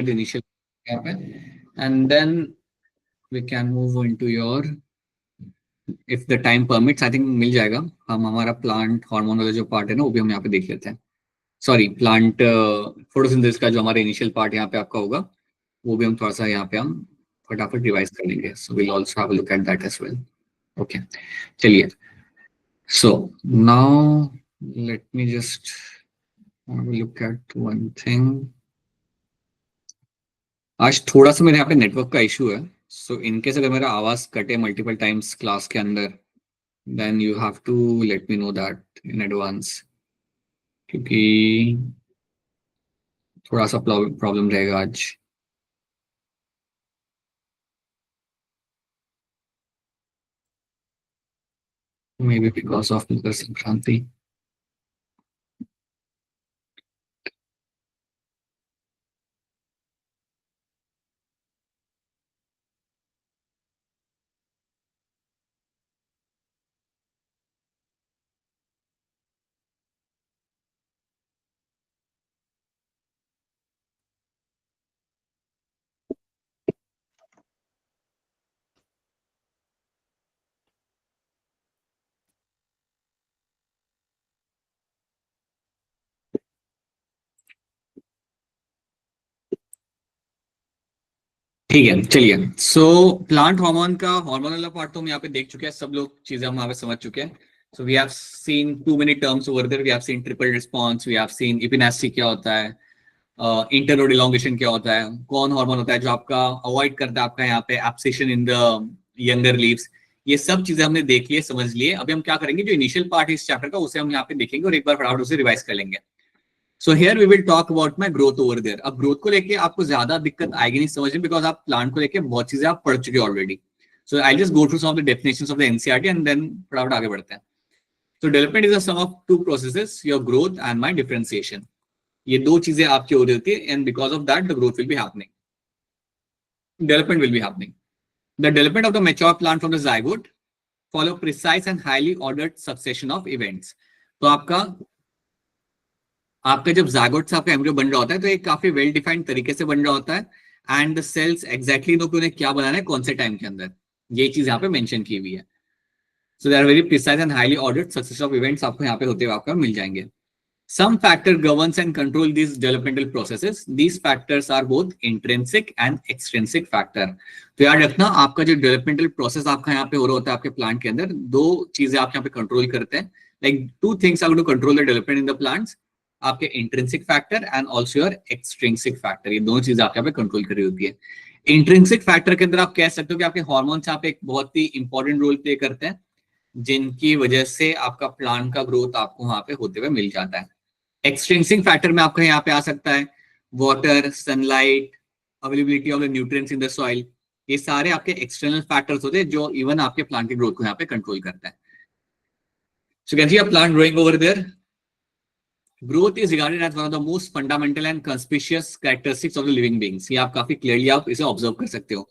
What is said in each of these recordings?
the initial यहाँ पे, and then we can move into your, if the time permits, I think मिल जाएगा। हम हमारा प्लांट हार्मोन वाला जो पार्ट है ना वो भी हम यहाँ पे देख लेते हैं। सॉरी, प्लांट फोटोसिंथेसिस का जो हमारा इनिशियल पार्ट यहाँ पे आपका होगा वो भी हम थोड़ा सा यहाँ पे हम फटाफट रिवाइज कर लेंगे। So will also have a look at that as well. Okay, चलिए। So now let me just look at one thing. आज थोड़ा सा मेरे यहाँ पे नेटवर्क का इशू है, सो इनकेस अगर मेरा आवाज कटे मल्टीपल टाइम्स क्लास के अंदर, then you have to let me know that in advance, क्योंकि थोड़ा सा प्रॉब्लम रहेगा आज। Maybe because of Makar Sankranti. ठीक है, चलिए। सो प्लांट हार्मोन का हार्मोन वाला पार्ट तो हम यहाँ पे देख चुके हैं, सब लोग चीजें हम यहाँ पे समझ चुके हैं। So we have seen too many terms over there. We have seen triple response, we have seen epinasty क्या होता है, इंटरनोड इलॉन्गेशन क्या होता है, कौन हार्मोन होता है जो आपका अवॉइड करता है आपका यहाँ पे abscission in the younger leaves. ये सब चीजें हमने देख लिए, समझ लिए। अभी हम क्या करेंगे, जो इनिशियल पार्ट है इस चैप्टर का उसे हम यहाँ पे देखेंगे और एक बार फटाफट उसे रिवाइज कर लेंगे। So here we will talk about my growth over there. अब ग्रोथ को लेके आपको ज्यादा दिक्कत आएगी नहीं समझ में, बिकॉज आप प्लांट को लेके बहुत चीजें आप पढ़ चुके already. So I just go through some of the definitions of the NCERT and then फटाफट आगे बढ़ते हैं। So development is the sum of two processes, your growth and my differentiation. ये दो चीजें आपकी हो रही होती है, and because of that the growth will be happening, development will be happening. The development of the mature plant from the zygote follow precise and highly ordered succession of events. तो आपका जब जायगोट से आपका embryo बन रहा होता है तो एक काफी वेल डिफाइंड तरीके से बन रहा होता है, and the cells exactly know कि उन्हें क्या बनाना है कौन से टाइम के अंदर, ये चीज यहाँ पे मेंशन की हुई है। So they are very precise and highly ordered success of events आपको यहाँ पे होते हुए आपका मिल जाएंगे। Some factor governs and control these developmental processes. These factors are both intrinsic and extrinsic factor. तो याद रखना, आपका जो डेवलपमेंटल प्रोसेस आपका यहाँ पे हो रहा होता है आपके प्लांट के अंदर, दो चीजें आप यहाँ पे कंट्रोल करते हैं। Like two things are going to control the development in the plants, आपके intrinsic factor and also your extrinsic factor. ये दोनों चीजें आप यहाँ पे कंट्रोल कर रही होती है। इंट्रिंसिक फैक्टर के अंदर आप कह सकते हो कि आपके हार्मोन्स यहाँ पे एक बहुत ही इंपॉर्टेंट रोल प्ले करते हैं, जिनकी वजह से आपका प्लांट का ग्रोथ आपको वहां पे होते हुए मिल जाता है। एक्सट्रिंसिक फैक्टर में आपका यहाँ पे आ सकता है water, sunlight, availability of the nutrients in the soil. ये सारे आपके एक्सटर्नल फैक्टर्स होते हैं जो इवन आपके प्लांट की ग्रोथ को यहाँ पे कंट्रोल करता है। So can see a plant growing over there, growth is regarded as one of the most fundamental and conspicuous characteristics of the living beings. ये आप काफी क्लियरली आप इसे ऑब्जर्व कर सकते हो।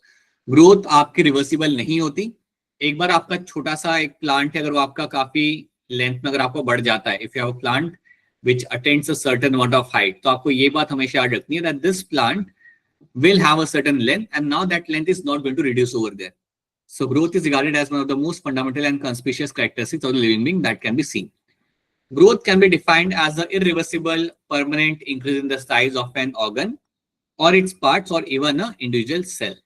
ग्रोथ आपकी रिवर्सिबल नहीं होती। एक बार आपका छोटा सा एक प्लांट है, अगर वो आपका काफी लेंथ में अगर आपको बढ़ जाता है, if you have a plant which attains a certain amount of height, तो आपको ये बात हमेशा याद रखनी है that this plant will have a certain length and now that length is not going to reduce over there. So growth is regarded as one of the most fundamental and conspicuous characteristics of the living being that can be seen. Growth can be defined as the irreversible permanent increase in the size of an organ or its parts or even a individual cell.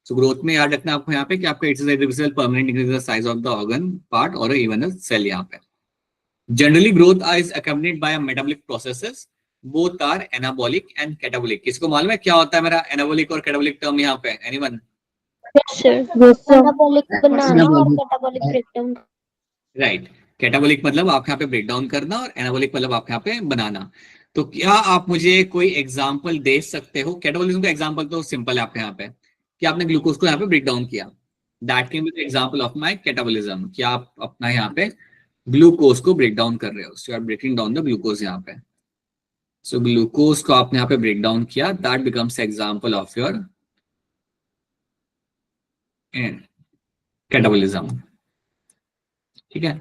So growth में याद रखना आपको यहाँ पे कि आपका it's irreversible permanent increase in the size of the organ, part or even a cell यहाँ पे। Generally, growth is accompanied by a metabolic processes. Both are anabolic and catabolic. किसको मालूम है क्या होता है मेरा anabolic और catabolic term यहाँ पे? Anyone? Yes, sir. Anabolic बनाना और catabolic breakdown. Right. Catabolic मतलब आप यहाँ पे ब्रेक डाउन करना और anabolic मतलब आप यहाँ पे बनाना। तो क्या आप मुझे कोई एग्जाम्पल दे सकते हो? कैटाबोलिज्म का एग्जाम्पल तो सिंपल है आपके यहाँ पे कि आपने ग्लूकोज को यहाँ पे ब्रेक डाउन किया। That can be the example of my catabolism, कि आप अपना यहाँ पे ग्लूकोज को ब्रेक डाउन कर रहे हो। So you are breaking down the glucose यहाँ पे। सो ग्लूकोज को आपने यहाँ पे ब्रेक डाउन किया, that becomes example of your catabolism. ठीक है।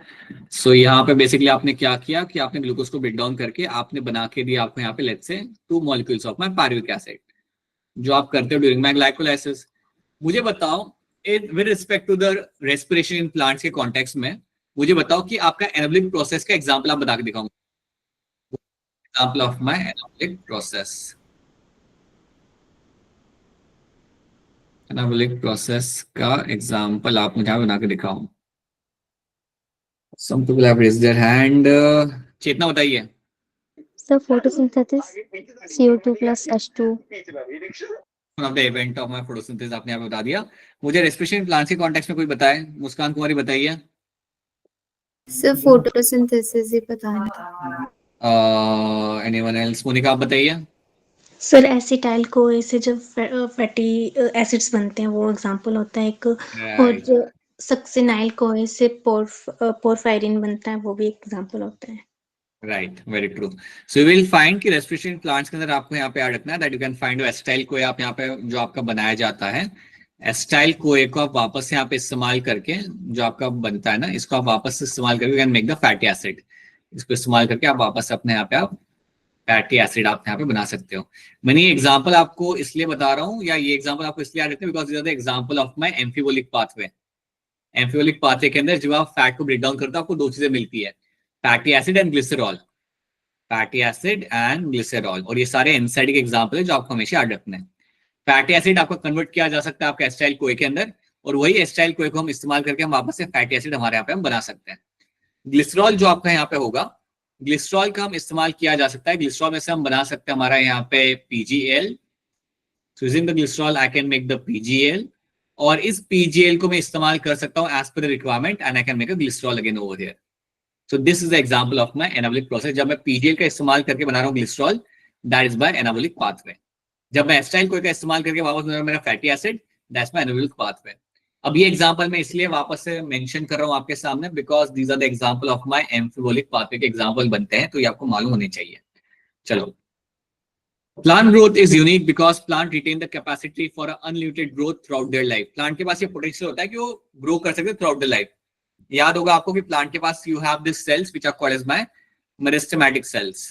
सो यहाँ पे बेसिकली आपने क्या किया कि आपने ग्लूकोज को ब्रेक डाउन करके आपने बना के दिया आपको यहाँ पे let's say 2 molecules of my pyruvic acid. जो आप करते हो ड्यूरिंग माय ग्लाइकोलाइसिस। मुझे बताओ with respect to the respiration in plants के कॉन्टेक्स्ट में, मुझे बताओ कि आपका एनाबॉलिक प्रोसेस का एग्जांपल आप बता के दिखाऊंगा। Example of my anabolic process, anabolic process का एग्जांपल आप मुझे बना के दिखाओ। Some people have raised their hand. चेतना बताइए। Sir photosynthesis CO2 plus H2। Of the event of my photosynthesis आपने यहाँ पे बता दिया। मुझे रेस्पिरेशन प्लांट्स के कॉन्टेक्स्ट में कोई बताए, मुस्कान कुमारी बताइए। सर फोटोसिंथेसिस ही बताना था। Anyone else? मोनिका आप बताइए। सर एसिटाइल कोए से जब फैटी एसिड्स बनते हैं वो एग्जांपल होता है एक, और राइट जो सक्सिनाइल कोए से पोरफायरिन बनता है वो भी एग्जांपल होता है। Right, very true. So you will find कि रेस्पिरेशन प्लांट्स के अंदर आपको यहाँ पे याद रखना है that you can find acetyl CoA. आप यहाँ पे जो आपका बनाया जाता है एसिटाइल कोए को आप वापस यहाँ पे इस्तेमाल करके जो आपका बनता है ना, इसको आप वापस इस्तेमाल करके can make the fatty acid. इसको इस्तेमाल करके आप वापस अपने यहाँ पे आप फैटी एसिड आप यहाँ पे बना सकते हो। मैंने ये एग्जांपल आपको इसलिए बता रहा हूँ, या ये एग्जांपल आपको इसलिए याद रखते हैं because this are the example of my amphibolic pathway. Amphibolic pathway के अंदर जब आप फैट को ब्रेक डाउन करते हो आपको दो चीजें मिलती है, fatty acid and glycerol. Fatty acid and glycerol, और ये सारे एनसाइड के एग्जांपल है जो आपको हमेशा याद रखना है। फैटी एसिड आपको कन्वर्ट किया जा सकता है आपके एसिटाइल कोए के अंदर, और वही एसिटाइल कोए को हम इस्तेमाल करके हम वापस से फैटी एसिड हमारे यहाँ पे हम बना सकते हैं। ग्लिसरॉल जो आपका यहाँ पे होगा, ग्लिसरॉल का हम इस्तेमाल किया जा सकता है, ग्लिसरॉल में से हम बना सकते हैं हमारा यहाँ पे PgL। Using the glycerol I can make the PgL, और इस PgL को मैं इस्तेमाल कर सकता हूँ as per the requirement and I can make a glycerol again over here. So this is the example of my anabolic process. जब मैं PgL का इस्तेमाल करके बना रहा हूँ glycerol, that is by anabolic pathway. जब मैं एसिटाइल कोई का इस्तेमाल करके वापस बना मेरा fatty acid, that's my anabolic pathway. अब ये एग्जांपल मैं इसलिए वापस से मेंशन कर रहा हूं आपके सामने because these are the example of my amphibolic pathway के एग्जांपल बनते हैं, तो ये आपको मालूम होने चाहिए। चलो, plant growth is unique because plant retain the capacity for unlimited growth throughout their life. Plant के पास ये पोटेंशियल होता है कि वो ग्रो कर सकते थ्रू आउट द लाइफ। याद होगा आपको कि प्लांट के पास you have this cells which are called as my meristematic cells.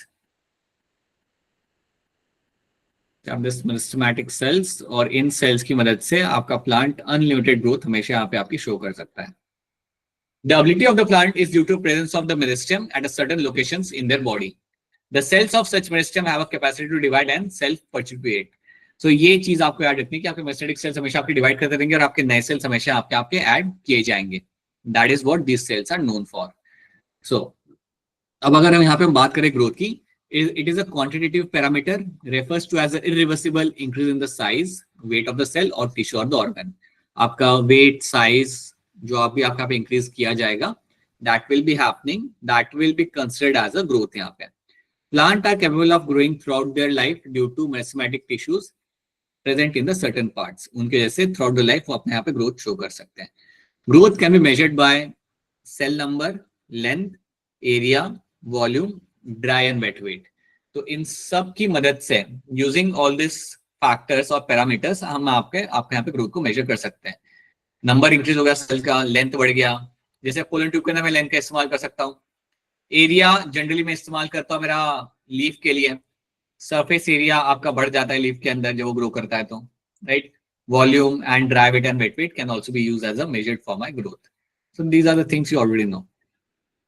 Meristematic cells, और इन सेल्स की मदद से आपका प्लांट अनलिमिटेड ग्रोथ हमेशा यहाँ पे आपकी शो कर सकता है। The ability of the plant is due to presence of the meristem at a certain locations in their body. The cells of such meristem have a capacity to divide and self-perpetuate. So ये चीज आपको याद रखनी है कि आपके मेरिस्टेटिक sales हमेशा आपके डिवाइड करते रहेंगे और आपके नए सेल्स हमेशा आपके आपके ऐड किए जाएंगे। That is what these cells are known for. So अब अगर हम यहाँ पे बात करें ग्रोथ की, it is a quantitative parameter refers to as an irreversible increase in the size, weight of the cell or tissue or the organ. आपका weight, size जो आप भी आपका पे इंक्रीज किया जाएगा, that will be happening, that will be considered as a growth। यहाँ पे plant are capable of growing throughout their life due to meristematic tissues present in the certain parts। उनके जैसे throughout the life वो अपने यहाँ पे growth show कर सकते हैं। Growth can be measured by cell number, length, area, volume, dry and wet weight. तो इन सब की मदद से यूजिंग ऑल दिस फैक्टर्स और पैरामीटर्स हम आपके यहाँ पे ग्रोथ को मेजर कर सकते हैं। नंबर इंक्रीज हो गया सेल का, लेंथ बढ़ गया, जैसे पोलन ट्यूब के अंदर मैं लेंथ का इस्तेमाल कर सकता हूँ। एरिया जनरली मैं इस्तेमाल करता हूँ मेरा लीफ के लिए, सरफेस एरिया आपका बढ़ जाता है लीफ के अंदर जब वो ग्रो करता है तो, right. Volume and dry weight and wet weight can also be use as a measured for my growth. So these are the things you already know.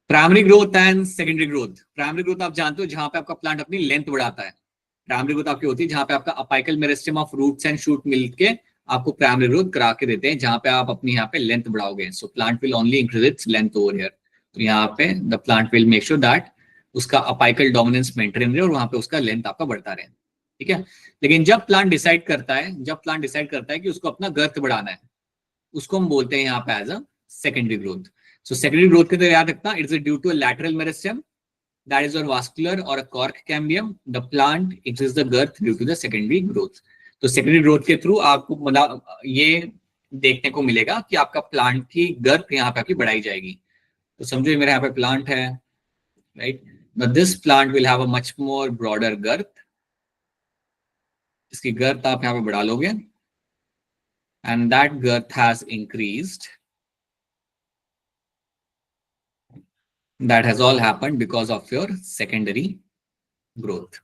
Primary growth and secondary growth. Primary growth आप जानते हो जहां पे आपका plant अपनी length बढ़ाता है। Primary growth आपकी होती है जहां पे आपका apical meristem of roots and shoot मिलके आपको प्राइमरी ग्रोथ करा के देते हैं, जहां पे आप अपनी यहाँ पे लेंथ बढ़ाओगे। So plant will only increase its length over here. तो यहाँ पे the plant will make sure that उसका अपाइकल डोमिनेंस मेंटेन रहे और वहां पे उसका लेंथ आपका बढ़ता रहे, ठीक है। लेकिन जब प्लांट डिसाइड करता है कि उसको अपना गर्थ बढ़ाना है, उसको हम बोलते हैं यहाँ पे as a secondary growth. So secondary growth के तो याद रखना, it is due to a lateral meristem that is a vascular or a cork cambium. The plant increases the girth due to the secondary growth. तो secondary growth के through आपको मतलब ये देखने को मिलेगा कि आपका प्लांट की गर्थ यहाँ पे आपकी बढ़ाई जाएगी। तो समझो मेरे यहाँ पे प्लांट है, right. Now this plant will have a much more broader girth. इसकी गर्थ आप यहाँ पे बढ़ा लोगे and that girth has increased. That has all happened because of your secondary growth.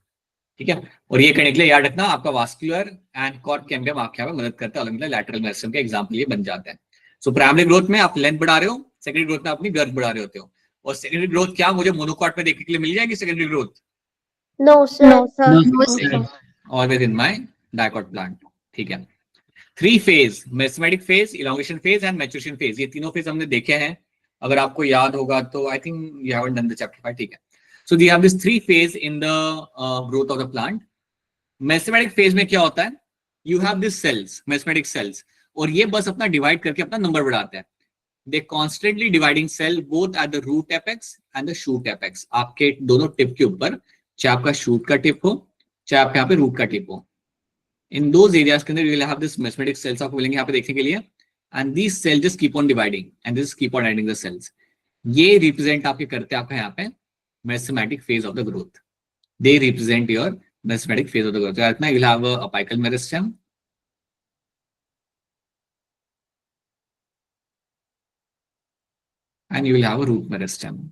ठीक है। और ये करने के लिए याद रखना आपका वास्कुलर एंड कॉर्ड कैम्बियम आपके यहाँ पे मदद करता है, अलग लैटरल मेरिस्टेम के एग्जाम्पल ये बन जाते हैं। सो प्राइमरी ग्रोथ में आप लेंथ बढ़ा रहे हो, सेकेंडरी ग्रोथ में अपनी गर्थ बढ़ा रहे होते हो। और सेकेंडरी ग्रोथ क्या मुझे मोनोकॉट में देखने के लिए मिल जाएगी secondary growth? No, sir. No, sir. No, sir. Always in my dicot plant. ठीक है। 3 phase, meristematic phase, elongation phase and maturation phase, ये तीनों फेज हमने देखे हैं। अगर आपको याद होगा तो I think you haven't done the chapter 5। ठीक है। So we have this 3 phase in the growth of the plant. Meristematic phase में क्या होता है? You have this cells, meristematic cells, और ये बस अपना डिवाइड करके अपना नंबर बढ़ाते हैं। They constantly dividing cell both at the root apex and the shoot apex, आपके दोनों टिप के ऊपर, चाहे आपका शूट का टिप हो चाहे आपके यहाँ पे रूट का टिप हो। इन दोज एरियाज के अंदर you will have this meristematic cells आपको मिलेंगे यहाँ पे देखने के लिए, and this cell just keep on dividing and this keep on adding the cells. ये रिप्रेजेंट आपके करते हैं आपका यहाँ पे meristematic phase of the growth. They represent your meristematic phase of the growth. You will have a apical meristem and you will have a root meristem.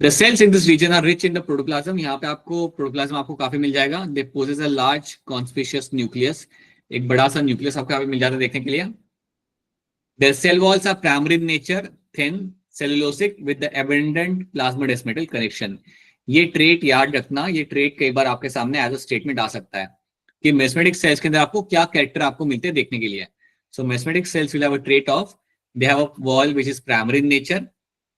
The cells in this region are rich in the protoplasm. यहाँ पे आपको protoplasm आपको काफी मिल जाएगा। They possess a large conspicuous nucleus. एक बड़ा सा nucleus आपको यहाँ पे मिल जाता है देखने के लिए। Their cell walls are primary in nature, thin, cellulosic with the abundant plasmodesmatal connection. ये ट्रेट याद रखना, ये ट्रेट कई बार आपके सामने एज अ स्टेटमेंट आ सकता है कि मेरिस्टेमेटिक सेल्स के अंदर आपको क्या कैरेक्टर आपको मिलते हैं देखने के लिए। So meristematic cells will have a trait of they have a wall which is primary in nature,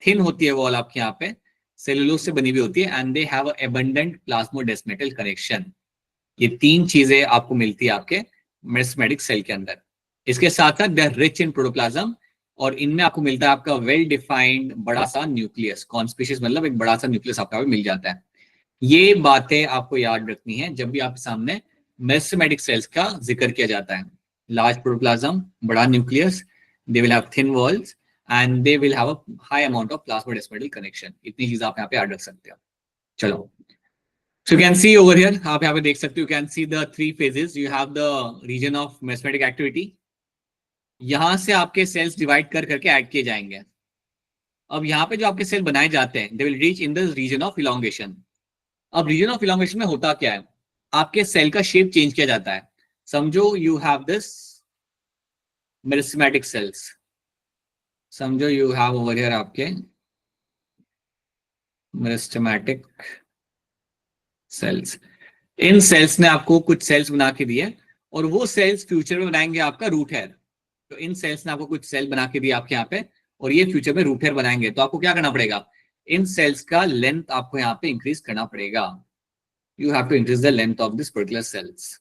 thin होती है वॉल आपके यहाँ पे, सेलुलोज से बनी हुई होती है, and they have a abundant plasmodesmatal connection. ये 3 चीजें आपको मिलती है आपके मेरिस्टेमेटिक सेल के अंदर। इसके साथ साथ they are rich in protoplasm, और इनमें आपको मिलता है आपका वेल डिफाइंड बड़ा सा न्यूक्लियस। कॉन्स्पिशियस मतलब एक बड़ा सा न्यूक्लियस आपका मिल जाता है। ये बातें आपको याद रखनी है जब भी आपके सामने मेरिस्टेमेटिक सेल्स का जिक्र किया जाता है। लार्ज प्रोटोप्लाज्म, बड़ा nucleus, they will have thin walls and they will have a high amount of plasmodesmatal connection. इतनी चीज आप यहाँ पे याद रख सकते हो। चलो, so you can see over here, आप यहाँ पे देख सकते हो, you can see the 3 phases. You have the region of meristematic activity. यहां से आपके सेल्स डिवाइड कर करके ऐड किए जाएंगे। अब यहाँ पे जो आपके सेल बनाए जाते हैं, they will reach in the region of elongation. अब रीजन ऑफ इलॉन्गेशन में होता क्या है? आपके सेल का शेप चेंज किया जाता है। समझो you have this meristematic sales, समझो यू हैव ओवर हियर आपके मेरिस्टेमेटिक सेल्स। इन सेल्स ने आपको कुछ सेल्स बना के दिए, और वो सेल्स फ्यूचर में बनाएंगे आपका रूट हेयर। तो इन सेल्स ने आपको कुछ सेल बना के दिया आपके यहाँ पे, और ये फ्यूचर में रूट हेयर बनाएंगे। तो आपको क्या करना पड़ेगा? इन सेल्स का लेंथ आपको यहाँ पे इंक्रीज करना पड़ेगा। You have to increase the length of this particular cells.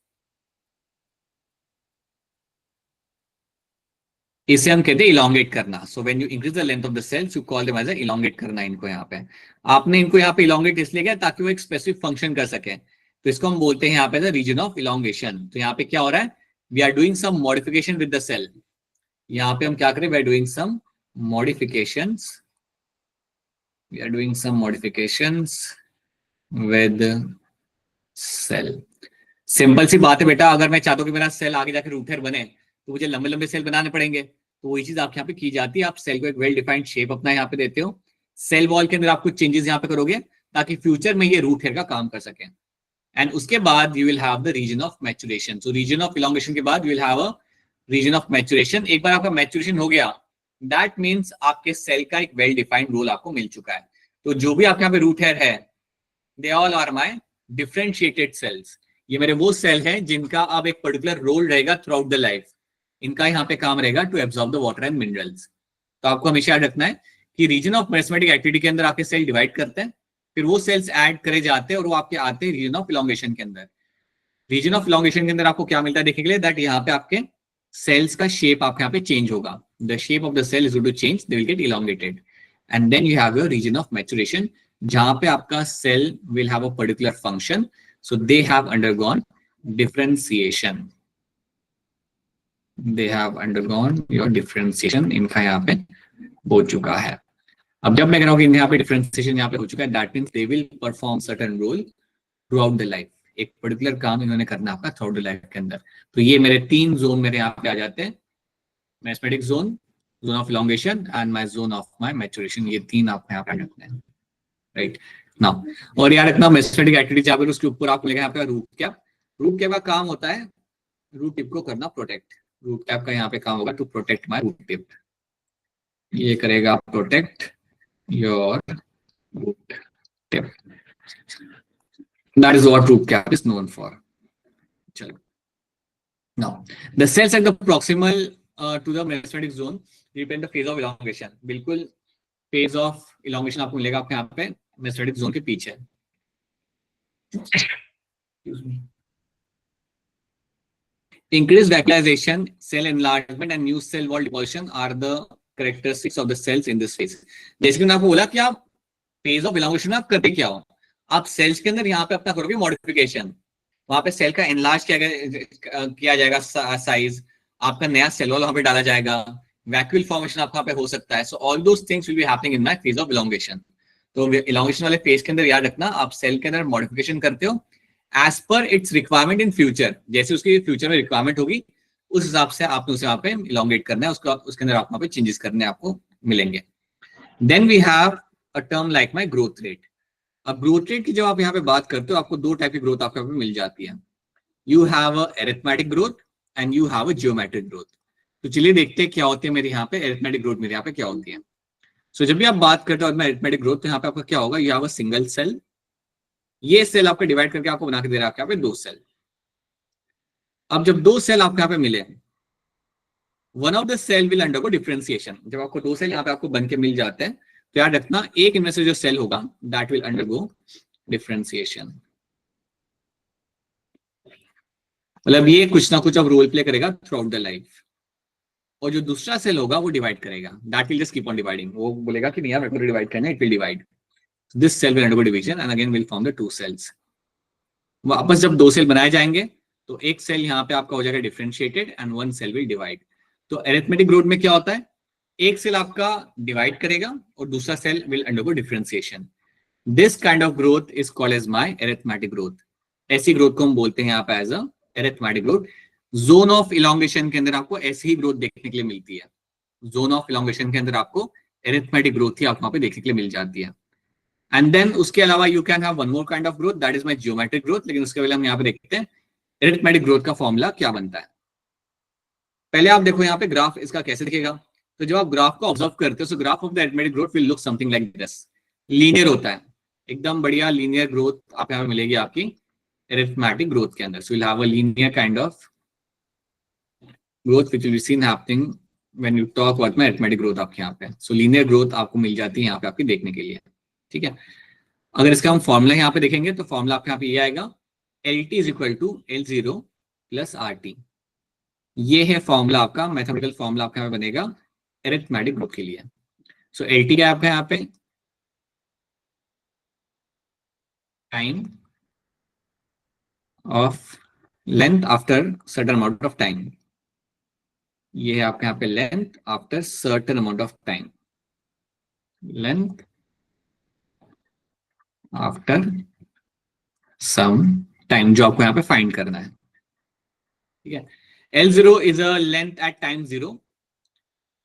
इसे हम कहते हैं इलोंगेट करना। So when you increase the length of the cells you call them as elongate करना। इनको यहाँ पे आपने इनको यहाँ पे इलोंगेट इसलिए किया ताकि वो एक स्पेसिफिक फंक्शन कर सके। तो इसको हम बोलते हैं यहाँ पे द रीजन ऑफ इलोंगेशन। तो यहाँ पे क्या हो रहा है? We are doing some modification with the cell. यहाँ पे हम क्या करें? We are doing some modifications, we are doing some modifications with cell. Simple सी बात है बेटा, अगर मैं चाहता हूँ कि मेरा सेल आगे जाकर रूट हेयर बने तो मुझे लंबे लंबे सेल बनाने पड़ेंगे। तो वही चीज आप यहाँ पे की जाती है। आप सेल को एक वेल डिफाइंड शेप अपना यहाँ पे देते हो। सेल वॉल के अंदर आप कुछ चेंजेस यहाँ पे करोगे ताकि फ्यूचर में ये रूट हेयर का काम कर सके। एंड उसके बाद you will have the region of maturation. So region of elongation के बाद you will have a region of maturation. एक बार आपका मैच्योरेशन हो गया, दैट मीन्स आपके सेल का एक वेल डिफाइंड रोल आपको मिल चुका है। तो जो भी आपके यहाँ पे रूट हेयर है, they all are my differentiated cells. ये मेरे वो सेल हैं जिनका अब एक पर्टिकुलर रोल रहेगा थ्रू आउट द लाइफ। इनका यहाँ पे काम रहेगा to absorb the water and minerals. तो आपको हमेशा याद रखना है कि रीजन ऑफ मेरिस्टेमेटिक एक्टिविटी के अंदर आपके सेल डिवाइड करते हैं, फिर वो सेल्स ऐड करे जाते हैं और वो आपके आते हैं रीजन ऑफ इलॉन्गेशन के अंदर। रीजन ऑफ इलॉन्गेशन के अंदर आपको क्या मिलता है देखने के लिए? दैट यहाँ पे आपके सेल्स का शेप आपके यहाँ पे चेंज होगा। The shape of the cell is going to change, they will get elongated. And then you have your region of maturation, जहां पे आपका cell will have a particular function. So they have undergone differentiation, they have undergone your differentiation। इनका यहाँ पे हो चुका है। अब जब मैं कह रहा हूँ कि यहाँ पे डिफरेंशिएशन यहाँ पे हो चुका है, that means they will perform certain role throughout the life. एक पर्टिकुलर काम इन्होंने करना आपका थ्रू आउट द लाइफ के अंदर। तो ये मेरे 3 जोन मेरे यहाँ पे आ जाते हैं। Meristematic zone, zone of elongation and my zone of my maturation, ये तीन आपको यहाँ पे रखने हैं, राइट नाउ। और यार इतना मैथमेटिक एक्टिविटी जहाँ पर उसके ऊपर आपको लेगा यहाँ पे रूट कैप। रूट कैप का काम होता है रूट टिप को करना प्रोटेक्ट। रूट कैप का यहाँ पे काम होगा to protect my root tip, ये करेगा protect your root tip, that is what root cap is known for. चलो now the cells at the proximal to the meristematic zone represent the phase of elongation. बिल्कुल phase of elongation आपको मिलेगा आपके यहाँ पे मेसोमेटिक zone के पीछे। Increased vacuolization, cell enlargement and new cell wall deposition are the characteristics of the cells in this phase. जैसे कि मैंने आपको बोला कि आप फेज ऑफ इलांगेशन आप करते क्या हो, आप सेल्स के अंदर यहाँ पे अपना करोगे मॉडिफिकेशन, वहां पे सेल का एनलार्ज किया जाएगा साइज, आपका नया सेल वॉल वहां पे डाला जाएगा, वैक्यूल फॉर्मेशन आपका वहां पे हो सकता है। So all those things will be happening in my phase of elongation. तो इलांगेशन वाले फेज के अंदर याद रखना आप सेल के अंदर मॉडिफिकेशन करते हो as per it's requirement in future, जैसे उसकी फ्यूचर में रिक्वायरमेंट होगी उस हिसाब से आपने उसे वहां पे इलोंगेट करना है, उसका उसके अंदर आप वहां पे चेंजेस करने आपको मिलेंगे। Then we have a term like my growth rate. अब ग्रोथ रेट की जब आप यहाँ पे बात करते हो आपको दो टाइप की ग्रोथ आपको यहाँ पे मिल जाती है। You have a arithmetic growth and you have a geometric growth. तो चलिए देखते हैं क्या होती है मेरे यहाँ पे अरिथमेटिक ग्रोथ मेरे यहाँ पे क्या होती है। सो जब भी आप बात करते हो अरिथमेटिक ग्रोथ तो यहाँ पे आपका क्या होगा, you have a single cell, ये सेल आपको डिवाइड करके आपको बना के दे रहा है यहाँ पे दो सेल। अब जब दो सेल आपको यहाँ पे मिले, one of the cell will undergo differentiation. जब आपको दो सेल यहाँ पे आपको बन के मिल जाते हैं तो याद रखना एक इनमें से जो सेल होगा दैट विल अंडरगो डिफरेंशिएशन। मतलब ये कुछ ना कुछ अब रोल प्ले करेगा थ्रू आउट द लाइफ। और जो दूसरा सेल होगा वो डिवाइड करेगा, that will just keep on dividing. वो बोलेगा कि नहीं यार मेरे को डिवाइड करना है, it will divide. This cell will undergo division and again will form the two cells. वापस जब दो सेल बनाए जाएंगे तो एक सेल यहाँ पे आपका हो जाएगा differentiated and one cell will divide. तो अरिथमेटिक ग्रोथ में क्या होता है, एक सेल आपका डिवाइड करेगा और दूसरा cell will undergo differentiation. This kind of growth is called as my arithmetic growth. ऐसी ग्रोथ को हम बोलते हैं यहाँ पे as a arithmetic growth. Zone of elongation के अंदर आपको ऐसी ही ग्रोथ देखने के लिए मिलती है। जोन ऑफ इलोंगेशन के अंदर आपको अरिथमेटिक ग्रोथ ही आपको वहां पे देखने के लिए मिल जाती है। एंड देन उसके अलावा you can have one more kind of growth that is my geometric growth. लेकिन उसके पहले हम यहाँ पे देखते हैं अरिथमेटिक ग्रोथ का फॉर्मूला क्या बनता है। पहले आप देखो यहाँ पे ग्राफ इसका कैसे दिखेगा। तो जब आप ग्राफ को ऑब्जर्व करते हो तो graph of the arithmetic growth will look something like this. Linear होता है, एकदम बढ़िया लीनियर ग्रोथ आप यहाँ पे मिलेगी आपकी अरिथमेटिक ग्रोथ के अंदर। So will have a linear kind of growth which will B seen happening when you talk about my arithmetic growth आपके यहाँ पे। सो लीनियर ग्रोथ आपको मिल जाती है यहाँ पे आपकी देखने के लिए, ठीक है। अगर इसका हम फॉर्मूला यहाँ पे देखेंगे तो फॉर्मूला आपके यहाँ पे ये आएगा LT is equal to L0 plus RT। ये है फॉर्मूला आपका, मैथमेटिकल फॉर्मूला आपका यहाँ पे बनेगा अरिथमेटिक ग्रोथ के लिए। सो LT क्या है आपका यहाँ पे, time of length after certain amount of time. ये है आपके यहाँ पे length after certain amount of time, length after some time जो आपको यहाँ पे फाइंड करना है, ठीक है। L0 is a length at time 0,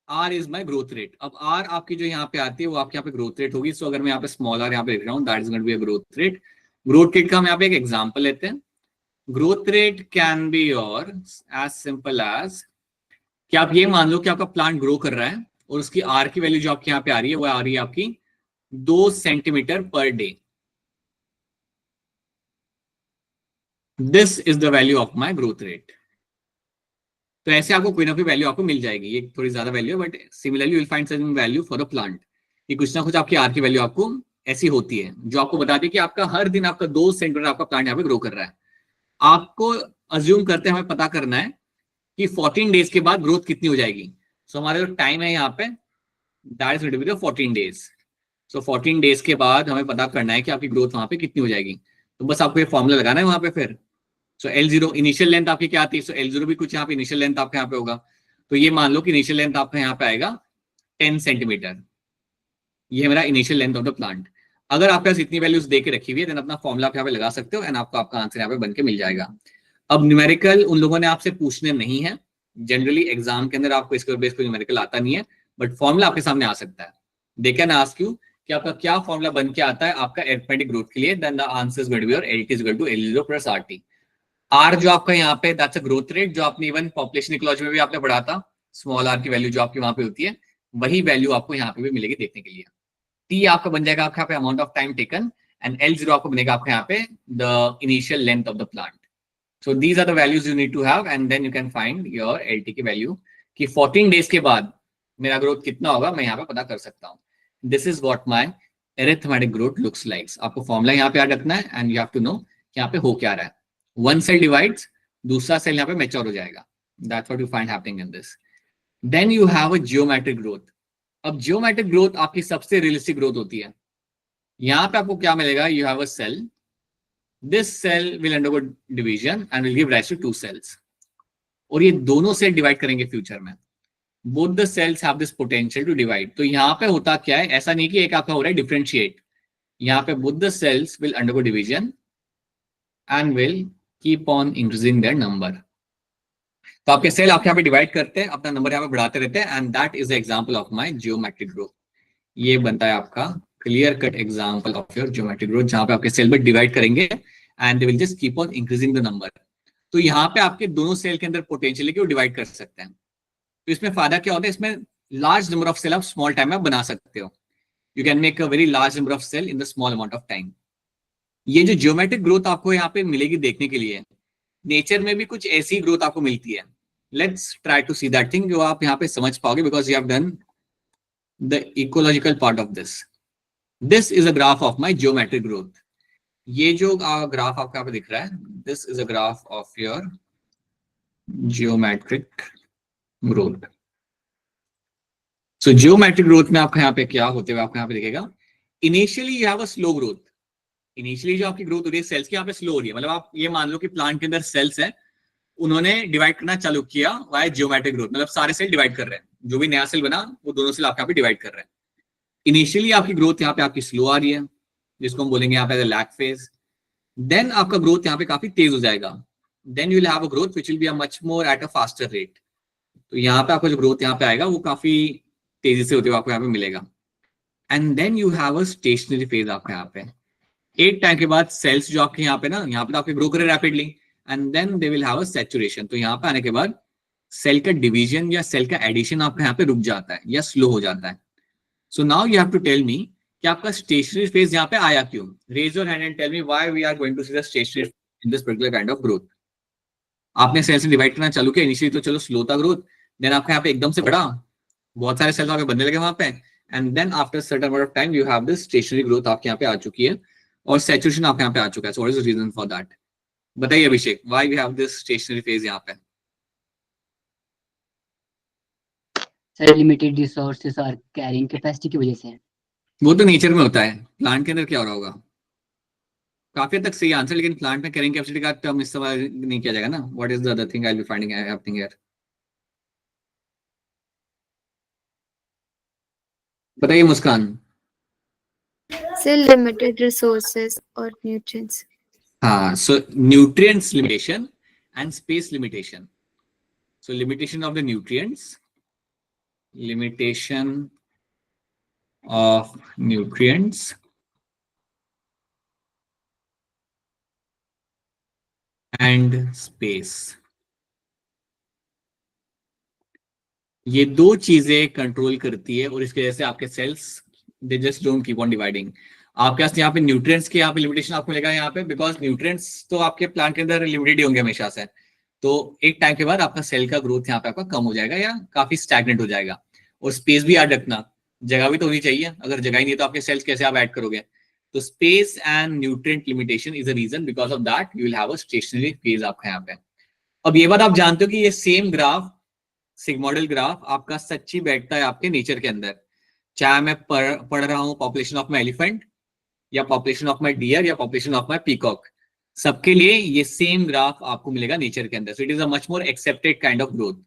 R is my growth rate. अब R आपकी जो यहाँ पे आती है वो आपके यहाँ पे ग्रोथ रेट होगी। सो अगर मैं यहाँ पे स्मॉल r यहाँ पे लिख रहा हूँ that is going to be a growth rate. Growth rate का हम यहाँ पे एक एग्जांपल लेते हैं। Growth rate can be your as simple as कि आप ये मान लो कि आपका प्लांट ग्रो कर रहा है और उसकी R की वैल्यू जो आपके यहाँ पे आ रही है वो आ रही है आपकी 2 centimetre per day. This is the value of my growth rate. तो ऐसे आपको कोई ना कोई वैल्यू आपको मिल जाएगी। ये थोड़ी ज्यादा वैल्यू है but similarly you will find some value for the plant. ये कुछ ना कुछ आपकी आर की वैल्यू आपको ऐसी होती है जो आपको बताती है कि आपका हर दिन आपका 2 सेंटीमीटर आपका प्लांट यहाँ पे ग्रो कर रहा है। आपको अज्यूम करते हैं हमें पता करना है कि 14 डेज के बाद ग्रोथ कितनी हो जाएगी। सो हमारा जो टाइम है यहाँ पे that is going to be the 14 days. सो 14 डेज के बाद हमें पता करना है कि आपकी ग्रोथ वहां पे कितनी हो जाएगी। तो बस आपको ये फॉर्मूला लगाना है वहां पे फिर। सो L0 इनिशियल लेंथ आपकी क्या आती है, सो L0 भी कुछ यहाँ पे इनिशियल लेंथ आपके यहाँ पे होगा। तो ये मान लो कि इनिशियल लेंथ आपका यहाँ पे आएगा 10 सेंटीमीटर। ये है मेरा initial length of the plant. अगर आपके पास इतनी वैल्यूज दे के रखी हुई है देन अपना फॉर्मूला यहाँ पे लगा सकते हो एंड आपको आपका आंसर यहाँ पे बन के मिल जाएगा। अब न्यूमेरिकल उन लोगों ने आपसे पूछने नहीं है, जनरली एग्जाम के अंदर आपको इसके बेस पे न्यूमेरिकल आता नहीं है, बट फॉर्मूला आपके सामने आ सकता है। दे कैन आस्क यू कि आपका क्या फॉर्मूला बन के आता है आपका अरिथमेटिक ग्रोथ के लिए, then the answer is going to be your LT is equal to L0 plus RT। R जो आपका यहाँ पे दैट्स अ ग्रोथ रेट, जो आपने इवन पॉपुलेशन इकोलॉजी में भी आपने पढ़ा था, स्मॉल r की वैल्यू जो आपकी वहां पे होती है, वही वैल्यू आपको यहाँ पे भी मिलेगी देखने के लिए। T आपका बन जाएगा आपका यहाँ पे amount of time taken, and L0 आपको बनेगा आपका यहाँ पे the initial length of the plant. So these are the values you need to have, and then you can find your LT की वैल्यू कि 14 डेज के बाद मेरा ग्रोथ कितना होगा, मैं यहाँ पे पता कर सकता हूँ। This is what my arithmetic growth looks like. आपको फॉर्मूला यहाँ पे याद रखना है, and you have to know कि यहाँ पे हो क्या रहा है। वन सेल डिवाइड्स, दूसरा सेल यहाँ पे मैच्योर हो जाएगा। That's what you find happening in this. Then you have a geometric growth. अब जियोमेट्रिक ग्रोथ आपकी सबसे रियलिस्टिक ग्रोथ होती है। यहाँ पे आपको क्या मिलेगा, you have a cell, this cell will undergo division and will give rise to two cells, और ये दोनों सेल डिवाइड करेंगे फ्यूचर में। Both the cells have this potential to divide. तो यहाँ पे होता क्या है, ऐसा नहीं कि एक आपका हो रहा है डिफरेंशिएट, यहाँ पे both the cells will undergo division and will keep on increasing their number. तो आपके सेल आपके यहाँ पे डिवाइड करते हैं, अपना नंबर यहाँ पे बढ़ाते रहते हैं, and that is the example of my geometric growth. ये बनता है आपका clear cut example of your geometric growth, जहां पे आपके सेल में डिवाइड करेंगे and they will just keep on increasing the number. तो यहाँ पे आपके दोनों सेल के अंदर पोटेंशियल है कि वो डिवाइड कर सकते हैं। तो इसमें फायदा क्या होता है, इसमें लार्ज नंबर ऑफ सेल आप स्मॉल टाइम में बना सकते हो। You can make a very large number of cell in the small amount of time. ये जो जियोमेट्रिक ग्रोथ आपको यहाँ पे मिलेगी देखने के लिए, नेचर में भी कुछ ऐसी ग्रोथ आपको मिलती है। Let's try to see that thing, जो आप यहाँ पे समझ पाओगे because you have done the ecological part of this. This is a graph of my geometric growth. ये जो ग्राफ आपको यहाँ पे दिख रहा है, this is a graph of your geometric growth. So geometric growth में आपका यहाँ पे क्या होते हुए आपको यहाँ पे दिखेगा, initially you have a slow growth. Initially जो आपकी ग्रोथ हो रही है सेल्स की, यहाँ पे स्लो हो रही है। मतलब आप ये मान लो कि प्लांट के अंदर सेल्स है, उन्होंने डिवाइड करना चालू किया वाया जियोमेट्रिक ग्रोथ, मतलब सारे सेल डिवाइड कर रहे हैं, जो भी नया सेल बना वो दोनों सेल आपके यहाँ पे डिवाइड कर रहे हैं। इनिशियली आपकी ग्रोथ यहाँ पे आपकी स्लो आ रही है, जिसको हम बोलेंगे यहाँ पे लैग फेज। देन आपका ग्रोथ यहाँ पे काफी तेज हो जाएगा, then you will have a growth which will be a much more at a faster rate. तो यहाँ पे आपका जो ग्रोथ यहाँ पे आएगा वो काफी तेजी से होते हुए आपको यहाँ पे मिलेगा। And then you have a stationary phase आपके यहाँ पे। एक टाइम के बाद सेल्स जो आपके यहाँ पे ना, यहाँ पे तो आपके ग्रो करे rapidly, and then they will have a saturation. तो यहाँ पे आने के बाद सेल का डिवीजन या सेल का एडिशन आपके यहाँ पे रुक जाता है या स्लो हो जाता है। So now you have to tell me कि आपका स्टेशनरी फेज यहाँ पे आया क्यों। Raise your hand and tell me why we are going to see the stationary in this particular kind of growth. आपने सेल से डिवाइड करना चालू किया, इनिशियली तो चलो स्लो था ग्रोथ, देन आपके यहाँ पे एकदम से बढ़ा, बहुत सारे सेल्स आपके बनने लगे वहां पे, and then after certain amount of time you have this stationary growth आपके यहाँ पे आ चुकी है, और सैचुरेशन आपके यहाँ पे आ चुका है। So what is the reason for that? बताइए Abhishek, why we have this stationary phase यहाँ पे? सर लिमिटेड रिसोर्सेस और कैरिंग कैपेसिटी की वजह से। वो तो नेचर में होता है, प्लांट के अंदर क्या हो रहा होगा? काफी हद तक सही आंसर, लेकिन प्लांट में कैरिंग कैपेसिटी का टर्म इस्तेमाल नहीं किया जाएगा ना। What is the other thing I will be finding happening here? बताइए मुस्कान। Sir, limited resources or nutrients. हाँ, so nutrients limitation and space limitation. So limitation of the nutrients, limitation of nutrients and space. ये दो चीजें control करती है, और इसकी वजह से आपके cells they just don't keep on dividing. आपके पास यहाँ पे न्यूट्रिएंट्स के यहाँ पे लिमिटेशन आपको मिलेगा यहाँ पे, बिकॉज न्यूट्रिएंट्स तो आपके प्लांट के अंदर लिमिटेड ही होंगे हमेशा से। तो एक टाइम के बाद आपका सेल का ग्रोथ यहाँ पे आपका कम हो जाएगा या काफी स्टैग्नेंट हो जाएगा। और स्पेस भी याद रखना, जगह भी तो होनी चाहिए, अगर जगह ही नहीं तो आपके सेल्स कैसे आप ऐड करोगे? तो space and nutrient limitation is a reason, because of that you will have a stationary phase आपका यहाँ पे। अब ये बात आप जानते हो कि ये सेम ग्राफ, सिग्मोइडल ग्राफ आपका सच्ची बैठता है आपके नेचर के अंदर। चाहे मैं पढ़ रहा हूँ पॉपुलेशन ऑफ माई एलिफेंट, या पॉपुलेशन ऑफ माई डियर, या पॉपुलेशन ऑफ माई पीकॉक, सबके लिए ये सेम ग्राफ आपको मिलेगा नेचर के अंदर। So it is a much more accepted kind of growth.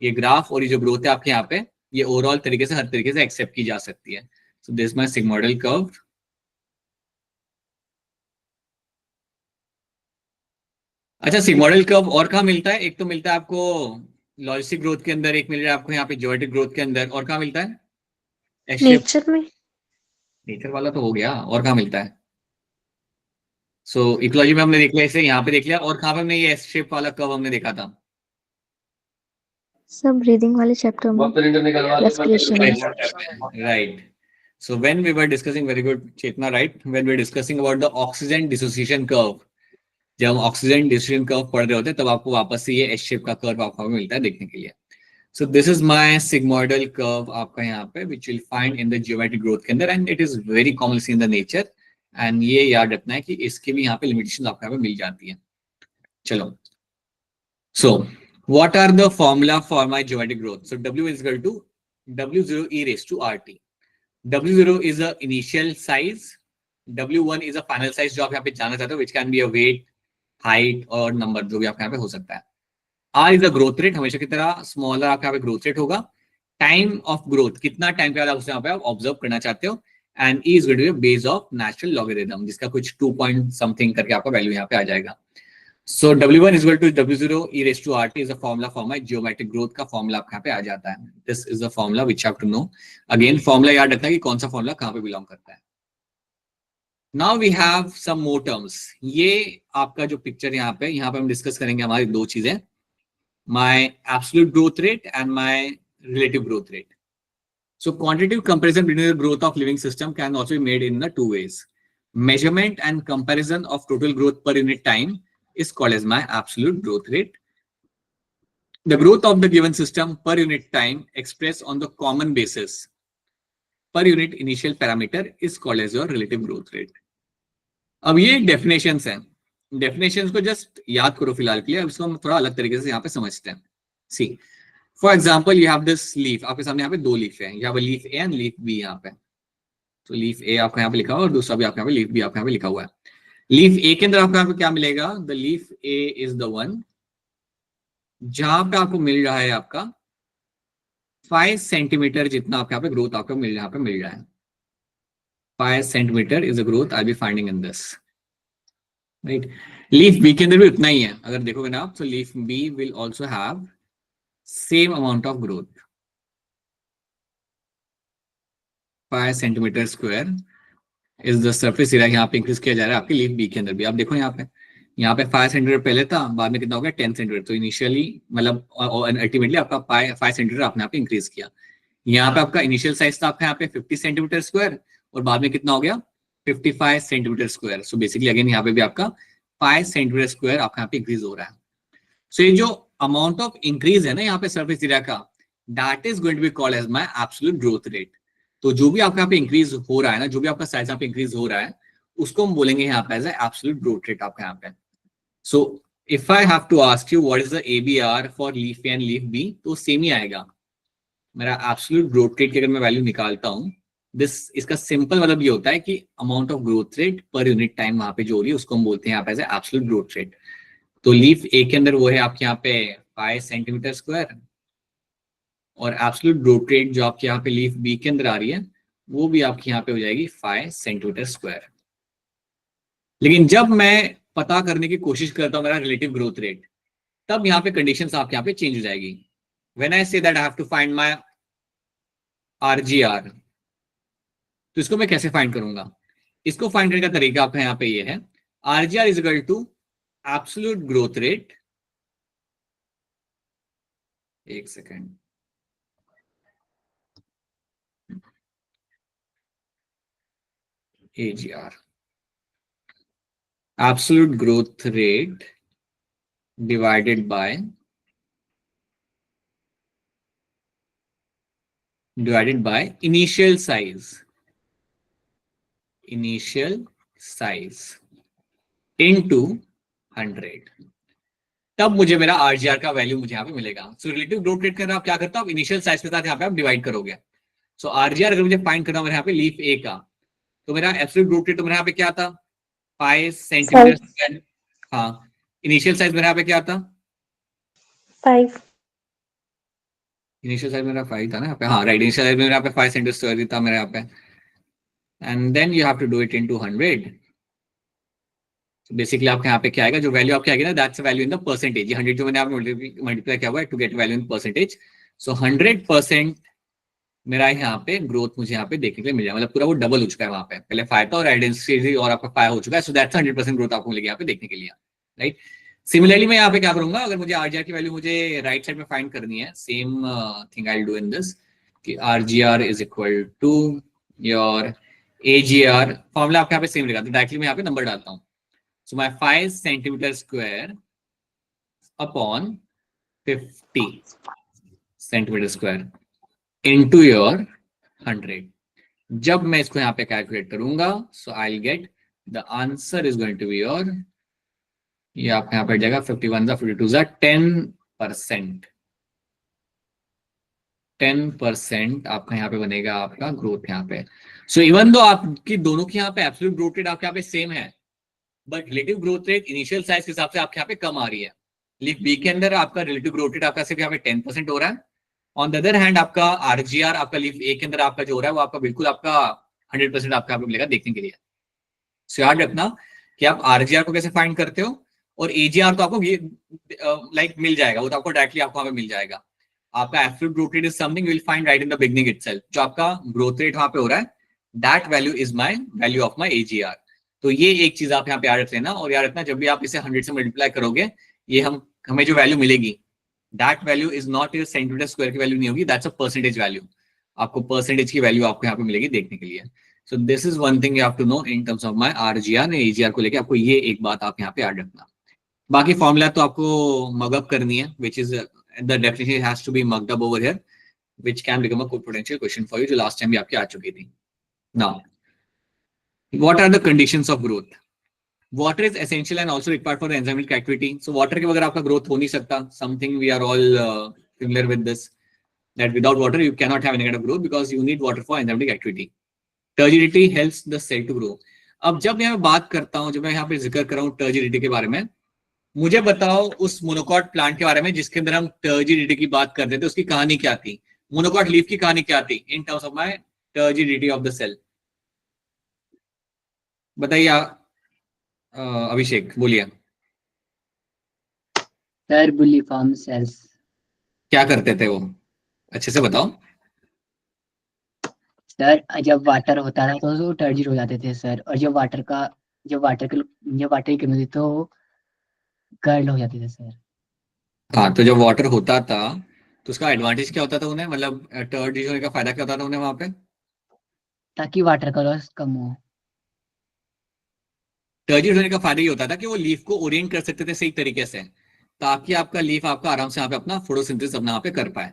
ये ग्राफ और ये जो ग्रोथ है आपके यहाँ पे, ये ओवरऑल तरीके से हर तरीके से एक्सेप्ट की जा सकती है। So this my sigmoidal curve. अच्छा, सिग्मोइडल कर्व और कहाँ मिलता है? एक तो मिलता है आपको लॉजिस्टिक ग्रोथ के अंदर एक मिल रहा है आपको यहाँ पे, ज्योमेट्रिक ग्रोथ के अंदर, और कहाँ मिलता है? S shape. नेचर में। नेचर वाला तो हो गया, और कहाँ मिलता है? सो इकोलॉजी में हमने देख लिया इसे, यहाँ पे देख लिया, और कहाँ पे हमने ये एस शेप वाला कर्व हमने देखा था? सब ब्रीदिंग वाले चैप्टर में, रेस्पिरेशन में। Right. So when we were discussing, very good Chetna, right? When we were discussing about the oxygen dissociation curve, जब हम ऑक्सीजन डिस्ट्रीब्यूशन कर्व पढ़ रहे होते हैं तब आपको वापस से ये एस शेप का कर्व आपको मिलता है देखने के लिए. So this is my sigmoidal curve आपका यहाँ पे, which will find in the geometric growth के अंदर, and it is very common in the nature. And ये याद रखना है कि इसके भी यहाँ पे लिमिटेशन आपको यहाँ पे मिल जाती है. चलो, सो what are the formula for my geometric growth? So W is equal to W0 e raised to RT. W0 is the initial size, W1 is a final size जो आप यहाँ पे जानना चाहते हो, which can be a weight, height और number जो भी आपके यहाँ पे हो सकता है. R is the growth rate, हमेशा की तरह स्मॉलर आपके यहाँ पे growth rate होगा. टाइम ऑफ ग्रोथ, कितना टाइम के बाद आप उसे यहाँ पे आप ऑब्जर्व करना चाहते हो. And E is going to be a base of natural logarithm, जिसका कुछ 2 point something करके आपका वैल्यू यहाँ पे आ जाएगा. So W1 is equal to W0 e raised to RT is a formula for my geometric growth का formula आपके यहाँ पे आ जाता है. This is the formula which you have to know. Again formula याद रखना है कि कौन सा formula कहाँ पे belong करता है. Now we have some more terms. ये आपका जो picture यहाँ पे हम discuss करेंगे हमारी दो चीजें, my absolute growth rate and my relative growth rate. So quantitative comparison between the growth of living system can also be made in the two ways. Measurement and comparison of total growth per unit time is called as my absolute growth rate. The growth of the given system per unit time expressed on the common basis per unit initial parameter is called as your relative growth rate. अब ये definitions हैं, definitions को just याद करो फिलहाल के लिए, अब इसको हम थोड़ा अलग तरीके से यहाँ पे समझते हैं. See, for example, you have this leaf, आपके सामने यहाँ पे दो leaf हैं, you have a leaf A and leaf B यहाँ पे. तो leaf A आपका यहाँ पे लिखा हुआ है और दूसरा भी आपका यहाँ पे leaf B आपका यहाँ पे लिखा हुआ है. लीफ ए के अंदर आपको यहाँ पे क्या मिलेगा? The leaf A is the one जहां पे आपको मिल रहा है आपका 5 सेंटीमीटर जितना आपको यहाँ पे ग्रोथ आपको मिल रहा है. 5 centimetre is the growth I be finding in this, right. Leaf B के अंदर भी उतना ही है, अगर देखोगे ना आप, तो leaf B will also have same amount of growth, 5 centimetre square is the surface area यहाँ पे इंक्रीज किया जा रहा है आपके लीफ बी के अंदर भी. आप देखो यहाँ पे 5 सेंटीमीटर पहले था, बाद में कितना हो गया 10 सेंटीमीटर. तो इनिशियली मतलब अल्टीमेटली आपका 5 सेंटीमीटर आपने यहाँ पे इंक्रीज किया. यहाँ पे आपका इनिशियल साइज था आपका यहाँ पे 50 सेंटीमीटर स्क्वायर और बाद में कितना हो गया 55 centimetre square. So basically again यहाँ पे भी आपका 5 सेंटीमीटर स्क्वायर आपका यहाँ पे इंक्रीज हो रहा है. सो ये जो अमाउंट ऑफ इंक्रीज है ना यहाँ पे सरफेस एरिया का, that is going to be called as my absolute growth rate. तो जो भी आपका यहाँ पे इंक्रीज हो रहा है ना, जो भी आपका साइज यहाँ पे इंक्रीज हो रहा है, उसको हम बोलेंगे यहाँ पे एज एब्सोल्यूट ग्रोथ रेट आपका यहाँ पे. So if I have to ask you what is the ABR for leaf A and leaf B, तो सेम ही आएगा. मेरा एब्सोल्यूट ग्रोथ रेट की अगर मैं वैल्यू निकालता हूँ, इसका सिंपल मतलब ये होता है कि amount of growth rate per unit time वहां पे जो हो रही है उसको हम बोलते हैं यहाँ पे एज एब्सोल्यूट ग्रोथ रेट. तो लीफ ए के अंदर वो है आपके यहाँ पे 5 सेंटीमीटर स्क्वायर, और एब्सोल्यूट ग्रोथ रेट जो आपके यहाँ पे लीफ बी के अंदर आ रही है वो भी आपके यहाँ पे हो जाएगी 5 सेंटीमीटर स्क्वायर. लेकिन जब मैं पता करने की कोशिश करता हूँ मेरा रिलेटिव ग्रोथ रेट, तब यहाँ पे कंडीशंस आपके यहाँ पे चेंज हो जाएगी. When I say that I have to find my RGR, तो इसको मैं कैसे फाइंड करूंगा? इसको फाइंड करने का तरीका आपका यहाँ पे ये है, RGR is equal to absolute growth rate, एक second, AGR, absolute growth rate divided by initial size into 100. तब मुझे मेरा आरजीआर का वैल्यू मुझे यहाँ पे मिलेगा. सो रिलेटिव ग्रोथ रेट का आप क्या करते हो, आप इनिशियल साइज के साथ यहाँ पे आप डिवाइड करोगे. सो आरजीआर अगर मुझे फाइंड करना हो यहाँ पे लीफ ए का, तो मेरा एब्सोल्यूट ग्रोथ रेट तो मेरे यहाँ पे क्या था 5 सेंटीमीटर. हाँ, इनिशियल साइज मेरे यहाँ पे क्या था 5. इनिशियल साइज मेरा 5 था ना यहाँ पे. हाँ राइट, इनिशियल साइज मेरे यहाँ पे 5 सेंटीमीटर था मेरे यहाँ पे. And then you have to do it into 100. Basically आपके यहाँ पे क्या आएगा, जो वैल्यू आपके आएगी ना, that's value in the percentage. 100 जो मैंने आप मल्टीप्लाई किया हुआ है to get value in percentage. So 100% मेरा यहाँ पे ग्रोथ मुझे यहाँ पे देखने के लिए मिल जाएगा, मतलब पूरा वो डबल हो चुका है वहाँ पे, पहले 5 था और आइडेंटिटी और आपका 5 हो चुका है। सो दैट्स 100% ग्रोथ आपको मिलेगी यहाँ पे देखने के लिए, राइट। सिमिलरली मैं यहाँ पे क्या करूंगा, अगर मुझे आरजीआर की वैल्यू मुझे राइट साइड में फाइंड करनी है, same thing I will do in this, कि RGR is equal to your AGR, formula आपके यहाँ पे सेम रहेगा, तो डायरेक्टली मैं यहाँ पे नंबर डालता हूँ। So my 5 centimetre square upon 50 centimetre square into your 100। जब मैं इसको यहाँ पे कैलकुलेट करूंगा, so I will get the answer is going to be your, ये आपका यहाँ पे जाएगा 51 52 10%। 10% आपका यहाँ पे बनेगा आपका ग्रोथ यहाँ पे। सो इवन दो आपकी दोनों की यहाँ पे एब्सोल्यूट ग्रोथ रेट आपके यहाँ पे सेम है, but relative growth rate initial size के हिसाब से आपके यहाँ पे कम आ रही है। लीफ बी के अंदर आपका रिलेटिव ग्रोथ रेट आपका सिर्फ यहाँ पे 10% हो रहा है। ऑन द अदर हैंड आपका आरजीआर आपका लीफ ए के अंदर आपका जो हो रहा है वो आपका बिल्कुल आपका 100% आपका यहाँ पे मिलेगा देखने के लिए। सो याद रखना कि आप आरजीआर को कैसे फाइंड करते हो, और एजीआर तो आपको ये लाइक मिल जाएगा, वो तो आपको डायरेक्टली आपको वहां पे मिल जाएगा। आपका absolute growth rate is something you will find right in the beginning itself, जो आपका ग्रोथ रेट वहां पे हो रहा है, that value is my value of my AGR. तो ये एक चीज आप यहाँ पे याद रख लेना, और याद रखना जब भी आप इसे 100 से मल्टीप्लाई करोगे, ये हमें जो वैल्यू मिलेगी, that value is not centimetre square की वैल्यू नहीं होगी, दैट्स अ परसेंटेज वैल्यू। आपको परसेंटेज की वैल्यू आपको यहाँ पे मिलेगी देखने के लिए। So this is one thing you have to know in terms of my RGR and AGR को लेके, आपको ये एक बात आप यहाँ पे याद रखना। बाकी फॉर्मूला तो आपको मगअप करनी है, which is the definition has to be mugged up over here, which can become a potential question for you, जो last time भी आपकी आ चुकी थी। Now, what are the conditions of growth? Water is essential and also required for the enzymatic activity. So water के बगैर आपका growth हो नहीं सकता। Something we are all familiar with this, that without water you cannot have any kind of growth because you need water for enzymatic activity. Turgidity helps the cell to grow. अब जब मैं बात करता हूँ, जब मैं यहाँ पे जिक्र कर रहा हूँ टर्जिडिटी के बारे में, मुझे बताओ उस मोनोकॉट प्लांट के बारे में जिसके अंदर हम टर्जिडिटी की बात करते थे, उसकी कहानी क्या थी? मोनोकॉट लीफ की कहानी क्या थी in terms of my turgidity of the cell? बताइए अभिषेक, बोलिए। Sir bulliform cells. क्या करते थे वो, अच्छे से बताओ। सर जब वाटर होता था तो वो टर्जिड हो जाते थे सर, और जब वाटर की कमी होती तो कर्ल हो जाते थे सर। हाँ, तो जब वाटर होता था तो उसका एडवांटेज क्या होता था उन्हें, मतलब टर्जिड होने का फायदा क्या होता था उन्हें वहां पे? ताकि वाटर का लॉस कम हो। टर्जिड होने का फायदा ये होता था कि वो लीफ को ओरिएंट कर सकते थे सही तरीके से, ताकि आपका लीफ आपका आराम से यहाँ पे अपना फोटोसिंथेसिस अपना यहाँ पे कर पाए।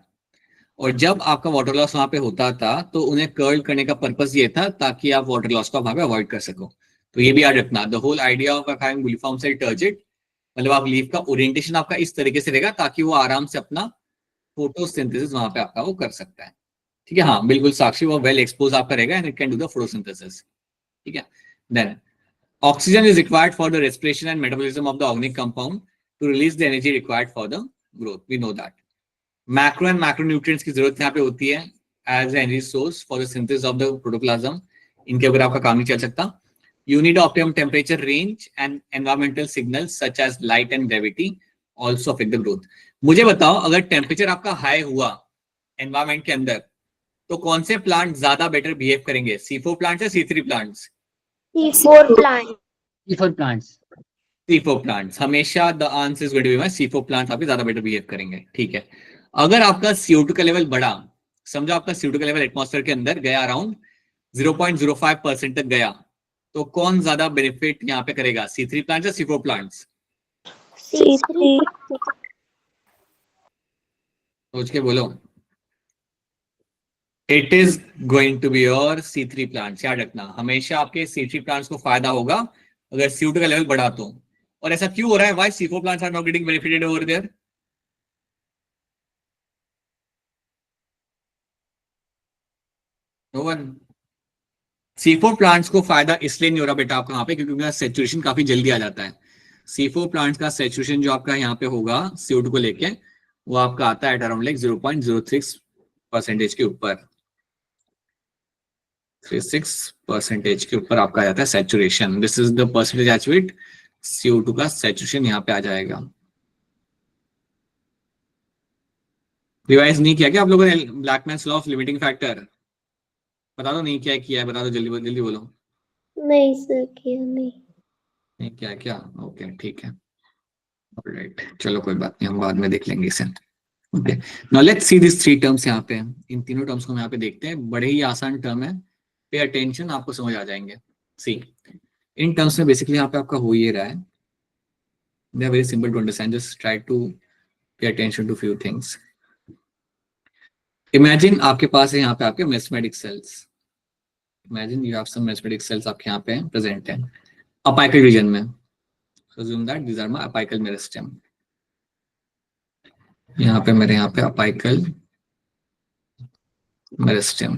और जब आपका वाटर लॉस वहां पे होता था तो उन्हें कर्ल करने का पर्पस ये था ताकि आप वाटर लॉस को वहां पे अवॉइड कर सको। तो ये भी याद रखना, the whole idea of having bulliform cell turgid, मतलब आप लीफ का ओरिएंटेशन आपका इस तरीके से रहेगा ताकि वो आराम से अपना फोटोसिंथेसिस वहां पे आपका वो कर सकता है। ठीक है, हाँ बिल्कुल साक्षी, वो वेल एक्सपोज आपका रहेगा and it can do the photosynthesis. ठीक है, then oxygen is required for the respiration and metabolism of the organic compound to release the energy required for the growth, we know that. Macro and macronutrients की जरूरत यहाँ पे होती है as energy source for the synthesis of the protoplasm, इनके अगर आपका काम नहीं चल सकता। You need optimum temperature range and environmental signals such as light and gravity also affect the growth. मुझे बताओ, अगर टेम्परेचर आपका हाई हुआ एनवायरमेंट के अंदर तो कौन से प्लांट ज्यादा बेटर बिहेव करेंगे, C4 प्लांट्स या C3 plants? C4 plant. C4 plants. C4 plants, हमेशा the answer is going to be my C4 plants आपके ज्यादा बेटर बिहेव करेंगे। ठीक है, अगर आपका CO2 का लेवल बढ़ा, समझो आपका CO2 का लेवल एटमॉस्फेयर के अंदर गया अराउंड 0.05% तक गया, तो कौन ज्यादा बेनिफिट यहाँ पे करेगा, C3 प्लांट्स या C4 प्लांट्स? C3. सोच के बोलो। It is going to be your C3 plants. याद रखना, हमेशा आपके C3 प्लांट्स को फायदा होगा अगर CO2 का लेवल बढ़ा तो। और ऐसा क्यों हो रहा है, why C4 plants are not getting benefited over there? No one. C4 plants को फायदा इसलिए नहीं हो रहा बेटा आपका यहाँ पे, क्योंकि उनका सैचुरेशन काफी जल्दी आ जाता है। C4 प्लांट्स का सैचुरेशन जो आपका यहाँ पे होगा CO2 को लेके, वो आपका आता है अराउंड लाइक 0.06% के ऊपर, 36% के ऊपर आपका आ जाता है saturation. This is the percentage at which CO2 का सैचुरेशन यहाँ पे आ जाएगा। रिवाइज नहीं किया क्या आप लोगों ने ब्लैकमैन्स लॉ ऑफ लिमिटिंग फैक्टर? बता दो नहीं किया है, बता दो जल्दी जल्दी बोलो। नहीं सर, किया नहीं। नहीं किया क्या? ओके ठीक है, ऑलराइट, चलो कोई बात नहीं, हम बाद में देख लेंगे इसे। Okay, now let's see this three terms यहाँ पे। इन तीनों टर्म्स को हम यहाँ पे देखते हैं, बड़े ही आसान टर्म है, पे अटेंशन, आपको समझ आ जाएंगे। सी, इन टर्म्स में बेसिकली यहाँ पे आपका हो ये रहा है, they are very simple to understand, just try to pay attention to few things. Imagine आपके पास है यहाँ पे आपके meristematic cells, imagine you have some meristematic cells आपके यहाँ पे प्रेजेंट है अपाइकल रीजन में। assume that these are my apical meristem, यहाँ पे मेरे यहाँ पे अपाइकल मेरिस्टेम।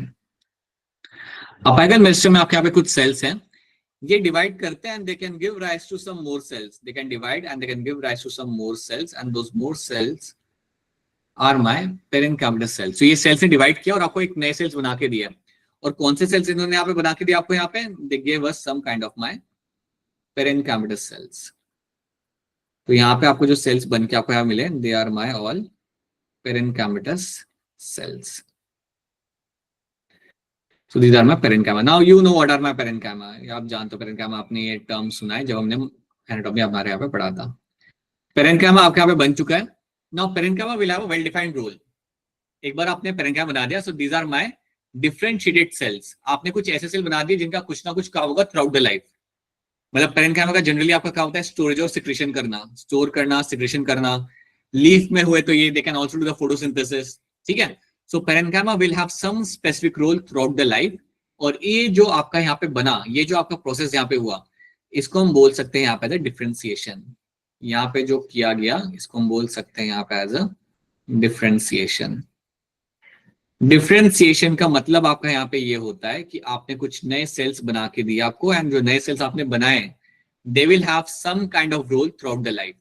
अपाइकल मेरिस्टेम में आपके यहाँ पे कुछ सेल्स हैं, ये डिवाइड करते हैं and they can give rise to some more cells, they can divide and they can give rise to some more cells and those more cells are my parenchymatous cells. तो ये sales ने divide किया और आपको एक नए sales बना के दिया, और कौन से सेल्स इन्होंने यहाँ पे बना के दिया आपको? यहाँ पे they give us some kind of my parenchymatous cells. तो यहाँ पे आपको जो सेल्स बन के आपको यहाँ मिले, they are my all parenchymatous cells. So these are my parenchyma. Now you know what are my parenchyma. आप जानते हो parenchyma, आपने ये टर्म सुना है जब हमने एनाटॉमी हमारे यहाँ पे पढ़ा था। parenchyma आपके यहाँ पे बन चुका है। Now parenchyma will have a well defined role. एक बार आपने parenchyma बना दिया, so these are my differentiated cells. आपने कुछ ऐसे सेल बना दिए जिनका कुछ ना कुछ काम होगा throughout the life. मतलब parenchyma का जनरली आपका काम होता है स्टोरेज और सिक्रेशन करना, स्टोर करना, सिक्रेशन करना। लीफ में हुए तो ये they can also do the photosynthesis, ठीक है। So parenchyma will have some specific role throughout the life, और ये जो आपका यहाँ पे बना, ये जो आपका प्रोसेस यहाँ पे हुआ, इसको हम बोल सकते हैं यहाँ पे डिफरेंशिएशन। यहाँ पे जो किया गया इसको हम बोल सकते हैं यहाँ पे एज अ डिफरेंशिएशन। डिफरेंशिएशन का मतलब आपका यहाँ पे ये होता है कि आपने कुछ नए सेल्स बना के दिए आपको, एंड जो नए सेल्स आपने बनाए they will have some kind of role throughout the life.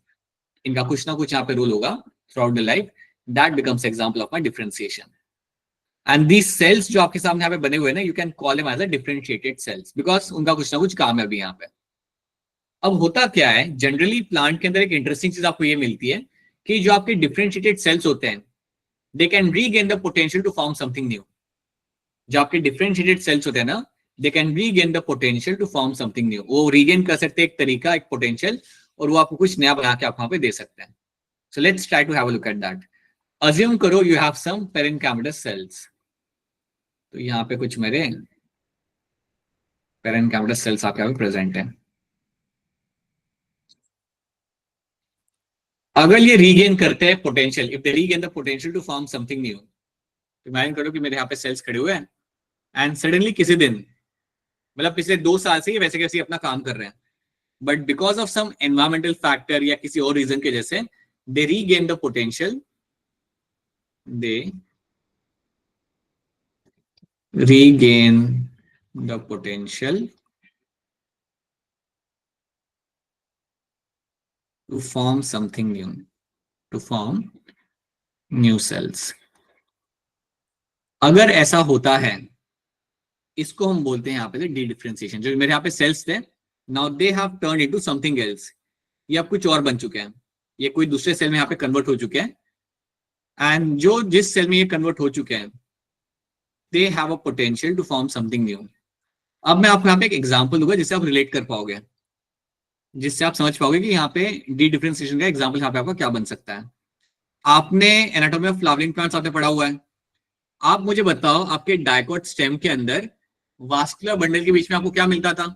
इनका कुछ ना कुछ यहाँ पे रोल होगा throughout the life. That becomes example of my differentiation. And these cells जो आपके सामने यहाँ पे बने हुए हैं ना, you can call them as a differentiated cells, because उनका कुछ ना कुछ काम है अभी यहाँ पे। अब होता क्या है, जनरली प्लांट के अंदर एक इंटरेस्टिंग चीज आपको ये मिलती है कि जो आपके डिफरेंशिएटेड सेल्स होते हैं, they can regain the potential to form something new. जो आपके डिफरेंशिएटेड सेल्स होते हैं ना, they can regain the potential to form something new. वो रीगेन कर सकते हैं एक तरीका, एक पोटेंशियल, और वो आपको कुछ नया बना के आप वहां पे दे सकते हैं। So let's try to have a look at that. Assume करो you have some parenchymatous cells, तो यहाँ पे कुछ मेरे पेरेन्काइमस सेल्स आपके यहाँ पे प्रेजेंट है। अगर ये रीगेन करते हैं potential, if they regain the potential to form something new, imagine करो कि मेरे यहाँ पे सेल्स खड़े हुए हैं एंड सडनली किसी दिन, मतलब पिछले 2 साल से ये वैसे कैसे अपना काम कर रहे हैं, but because of some environmental factor या किसी और रीजन के जैसे दे रीगेन द पोटेंशियल, दे regain the potential to form something new, to form new cells. अगर ऐसा होता है, इसको हम बोलते हैं यहाँ पे डी डिफरेंशिएशन। जो मेरे यहाँ पे सेल्स थे, now they have turned into something else, ये अब कुछ और बन चुके हैं, ये कोई दूसरे सेल में यहाँ पे कन्वर्ट हो चुके हैं, एंड जो जिस सेल में ये कन्वर्ट हो चुके हैं they have a potential to form something new. अब मैं आपको यहाँ पे एक एग्जांपल दूंगा जिससे आप रिलेट कर पाओगे, जिससे आप समझ पाओगे कि यहाँ पे डी डिफरेंशिएशन का एग्जांपल यहाँ पे आपका क्या बन सकता है। आपने एनाटॉमी ऑफ फ्लावरिंग प्लांट्स आपने पढ़ा हुआ है। आप मुझे बताओ, आपके डाइकोट स्टेम के अंदर वास्कुलर बंडल के बीच में आपको क्या मिलता था?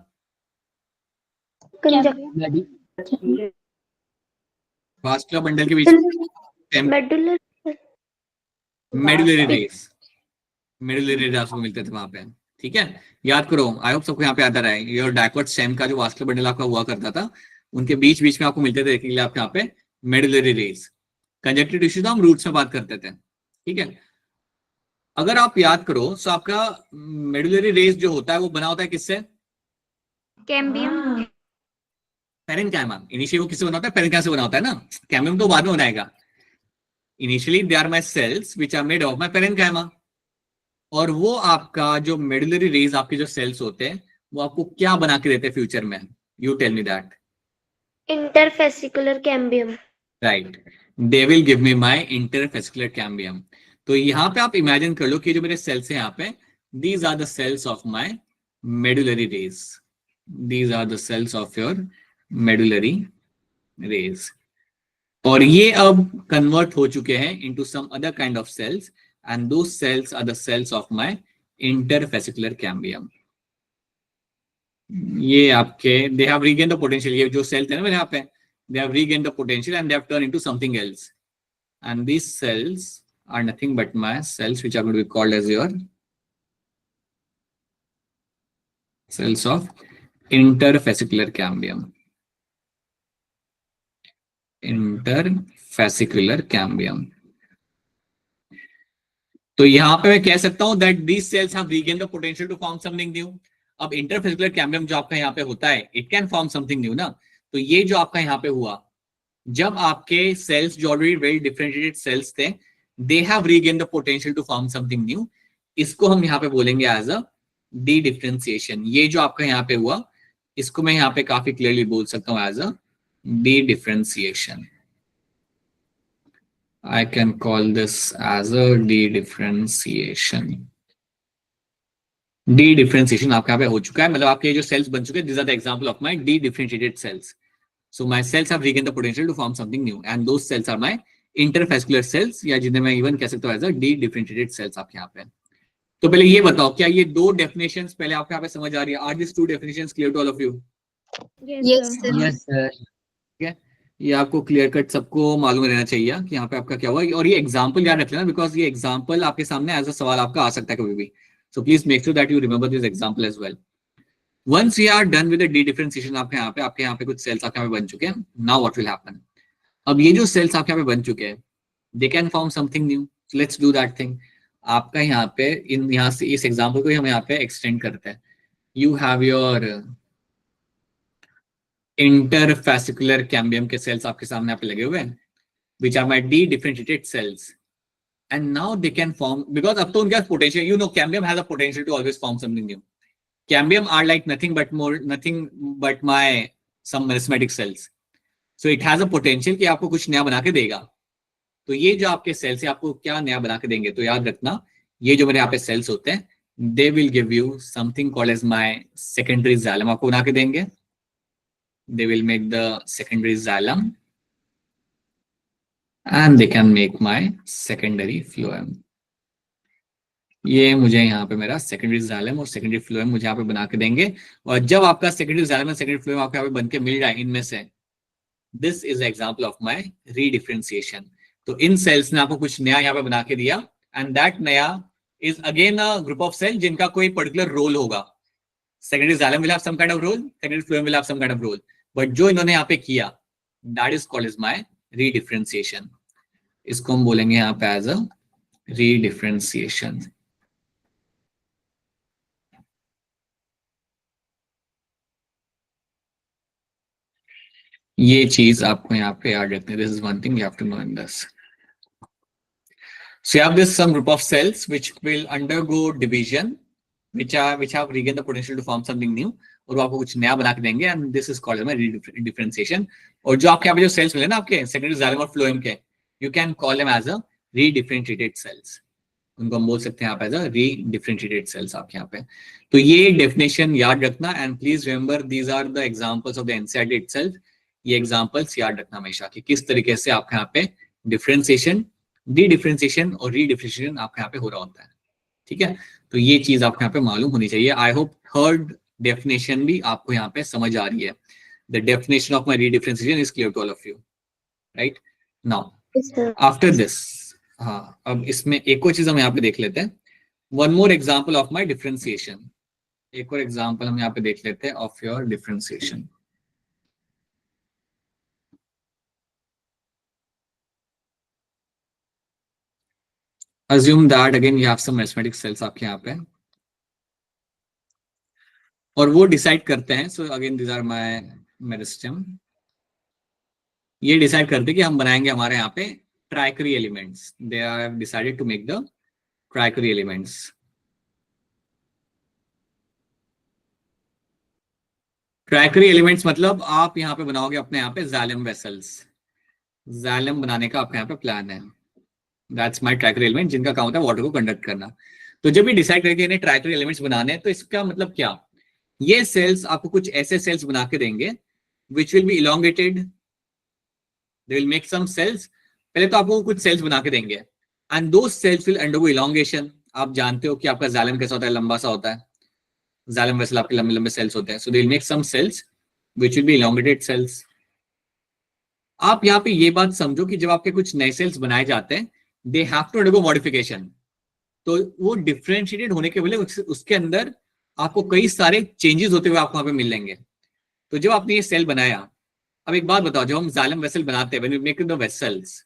वास्कुलर बंडल के बीच में मेडुलरी रेस, मेडुलरी रेस आपको मिलते थे वहां पे, ठीक है। याद करो, आई होप सबको यहाँ पे याद आ रहा है, योर डाइकोट स्टेम का जो वास्कुलर बंडल आपका हुआ करता था, उनके बीच बीच में आपको मिलते थे, देखने के लिए आपके यहाँ पे मेडुलरी रेस। कंजक्टिव टिश्यू तो हम रूट्स में बात करते थे, ठीक है। अगर आप याद करो तो आपका मेडुलरी रेस जो होता है वो बना होता है किससे? Cambium, parenchyma. इनिशियली वो किससे बना होता है? पेरेन्काइमा से बना होता है ना, कैम्बियम तो बाद में बनाएगा। Initially they are my cells which are made of my parenchyma, और वो आपका जो मेडुलरी रेज आपके जो सेल्स होते हैं वो आपको क्या बना के देते हैं फ्यूचर में? You tell me that. Interfascicular cambium. Right, they will give me my interfascicular cambium. तो यहाँ पे आप इमेजिन कर लो कि जो मेरे सेल्स हैं यहाँ पे, these are the cells of my medullary rays, these are the cells of your medullary rays, और ये अब कन्वर्ट हो चुके हैं into some other kind of cells, and those cells are the cells of my interfascicular cambium. ये आपके they have regain the potential, ये जो सेल्स है ना मेरे यहाँ पे, they have regained the potential and they have turned into something else, and these cells are nothing but my cells which are going to be called as your cells of interfascicular cambium, interfascicular cambium। तो यहां पे मैं कह सकता हूं that these cells have regained the potential to form something new। अब interfascicular cambium जो आपका यहाँ पे होता है, it can form something new ना। तो ये जो आपका यहाँ पे हुआ, जब आपके सेल्स जो ऑलरेडी वेल डिफरेंशिएटेड सेल्स थे, they have regain the potential to form something new, इसको हम यहाँ पे बोलेंगे एज अ डी डिफरेंशिएशन। ये जो आपका यहाँ पे हुआ, इसको मैं यहाँ पे काफी क्लियरली बोल सकता हूँ as a dedifferentiation. I can call this as a de-differentiation। de-differentiation आपके यहाँ पे हो चुका है, मतलब आपके जो सेल्स बन चुके हैं, these are the example of my de-differentiated cells। So my cells have regained the potential to form something new, and those cells are my interfascicular cells, या जिन्हें मैं even कह सकता हूँ as a de-differentiated cells आपके यहाँ पे। तो पहले ये बताओ, क्या ये दो definitions पहले आपके यहाँ पे समझ आ रही है? Are these two definitions clear to all of you? Yes, sir. Yes, sir. ये आपको क्लियर कट सबको मालूम रहना चाहिए कि यहाँ पे आपका क्या हुआ, और ये एग्जाम्पल याद रख लेना, बिकॉज ये एग्जाम्पल आपके सामने एज अ सवाल आपका आ सकता है कभी भी। So please make sure that you remember this example as well. Once we are done with the dedifferentiation, आपके यहाँ पे कुछ सेल्स आपके यहाँ पे बन चुके हैं। नाउ व्हाट विल हैपन, अब ये जो सेल्स आपके यहाँ पे बन चुके हैं, they can form something new. Let's do that thing. आपका यहाँ पे यहाँ से इस एग्जाम्पल को हम यहाँ पे एक्सटेंड करते हैं। You have your interfascicular cambium के सेल्स आपके सामने यहाँ पे लगे हुए हैं, which are my de-differentiated cells, and now they can form, because अब तो उनके पास potential, you know, cambium has a potential to always form something new। Cambium are like nothing but my some meristematic cells, so it has a potential कि आपको कुछ नया बना के देगा। तो ये जो आपके सेल्स है, आपको क्या नया बना के देंगे? तो याद रखना, ये जो मेरे यहाँ पे सेल्स होते हैं, they will give you something called as my secondary xylem, आपको बना के देंगे। They will make the secondary xylem, and they can make my secondary phloem। ये मुझे यहाँ पे मेरा सेकेंडरी जाइलम और सेकेंडरी फ्लोएम मुझे यहाँ पे बना के देंगे, और जब आपका सेकेंडरी जाइलम और सेकेंडरी फ्लोएम आपके यहाँ पे बन के मिल जाए इनमें से, this is example of my रीडिफरेंशिएशन। तो इन सेल्स ने आपको कुछ नया यहाँ पे बना के दिया, एंड दैट नया is again a group of cell जिनका कोई पर्टिकुलर रोल होगा। Secondary xylem will have some kind of role, secondary phloem will have some kind of role, but जो इन्होंने यहाँ पे किया, that is called as my redifferentiation. इसको हम बोलेंगे यहाँ पे एज अ रीडिफरेंशिएशन। ये चीज आपको यहाँ पे याद रखनी है। This is one thing you have to know in this. So you have this some group of cells which will undergo division, which have regained the potential to form something new, और वो आपको कुछ नया बना के देंगे, and this is called redifferentiation। और जो आपके यहाँ पे जो सेल्स मिले ना आपके सेकेंडरी जाइलम और फ्लोएम के, you can call them as a redifferentiated cells। उनको हम बोल सकते हैं आप एज अ redifferentiated cells आपके यहाँ पे। तो ये डेफिनेशन याद रखना, and please remember these are the examples of the NCERT itself. ये एग्जांपल्स याद रखना हमेशा कि किस तरीके से आपके यहाँ पे डिफरेंशिएशन, डी डिफरेंशिएशन और रीडिफरेंशिएशन आपके यहाँ पे हो रहा होता है। ठीक है, तो ये चीज आपके यहाँ पे मालूम होनी चाहिए। आई होप थर्ड डेफिनेशन भी आपको यहाँ पे समझ आ रही है। The definition of my redifferentiation is clear to all of you, right? Now after this, हाँ, अब इसमें एक और चीज हम यहाँ पे देख लेते हैं। One more example of my differentiation, एक और एग्जाम्पल हम यहाँ पे देख लेते हैं of your differentiation. Assume that again you have some meristematic cells आपके यहाँ पे, और वो डिसाइड करते हैं। So again this are my meristem. ये डिसाइड करते हैं कि हम बनाएंगे हमारे यहाँ पे tracheary elements. They are decided to make the tracheary elements. Tracheary elements मतलब आप यहाँ पे बनाओगे अपने यहाँ पे जाइलम वेसल्स, जाइलम बनाने का आपका यहाँ पे प्लान है। दैट्स माय ट्रैक्टरी एलिमेंट, जिनका काम होता है वाटर को कंडक्ट करना। तो जब भी डिसाइड करके इन्हें ट्रैक्टरी एलिमेंट्स बनाने हैं, तो इसका मतलब क्या, ये सेल्स आपको कुछ ऐसे सेल्स बना के देंगे which will be elongated, they will make some cells. पहले तो आपको कुछ सेल्स बना के देंगे एंड दो सेल्स विल अंडरगो इलोंगेशन। आप जानते हो कि आपका जाइलम कैसा होता है, लंबा सा होता है, जाइलम वेसल आपके लंबे लंबे सेल्स होते हैं। So they will make some cells which will be elongated cells. आप यहाँ पे ये बात समझो कि जब आपके कुछ नए सेल्स बनाए जाते हैं, they have to undergo modification. तो वो डिफरेंशिएटेड होने के वजह उसके अंदर आपको कई सारे चेंजेस होते हुए आपको वहां पे मिल लेंगे। तो जब आपने ये सेल बनाया, अब एक बात बताओ, जब हम जाइलम वेसल बनाते हैं, when we make the vessels,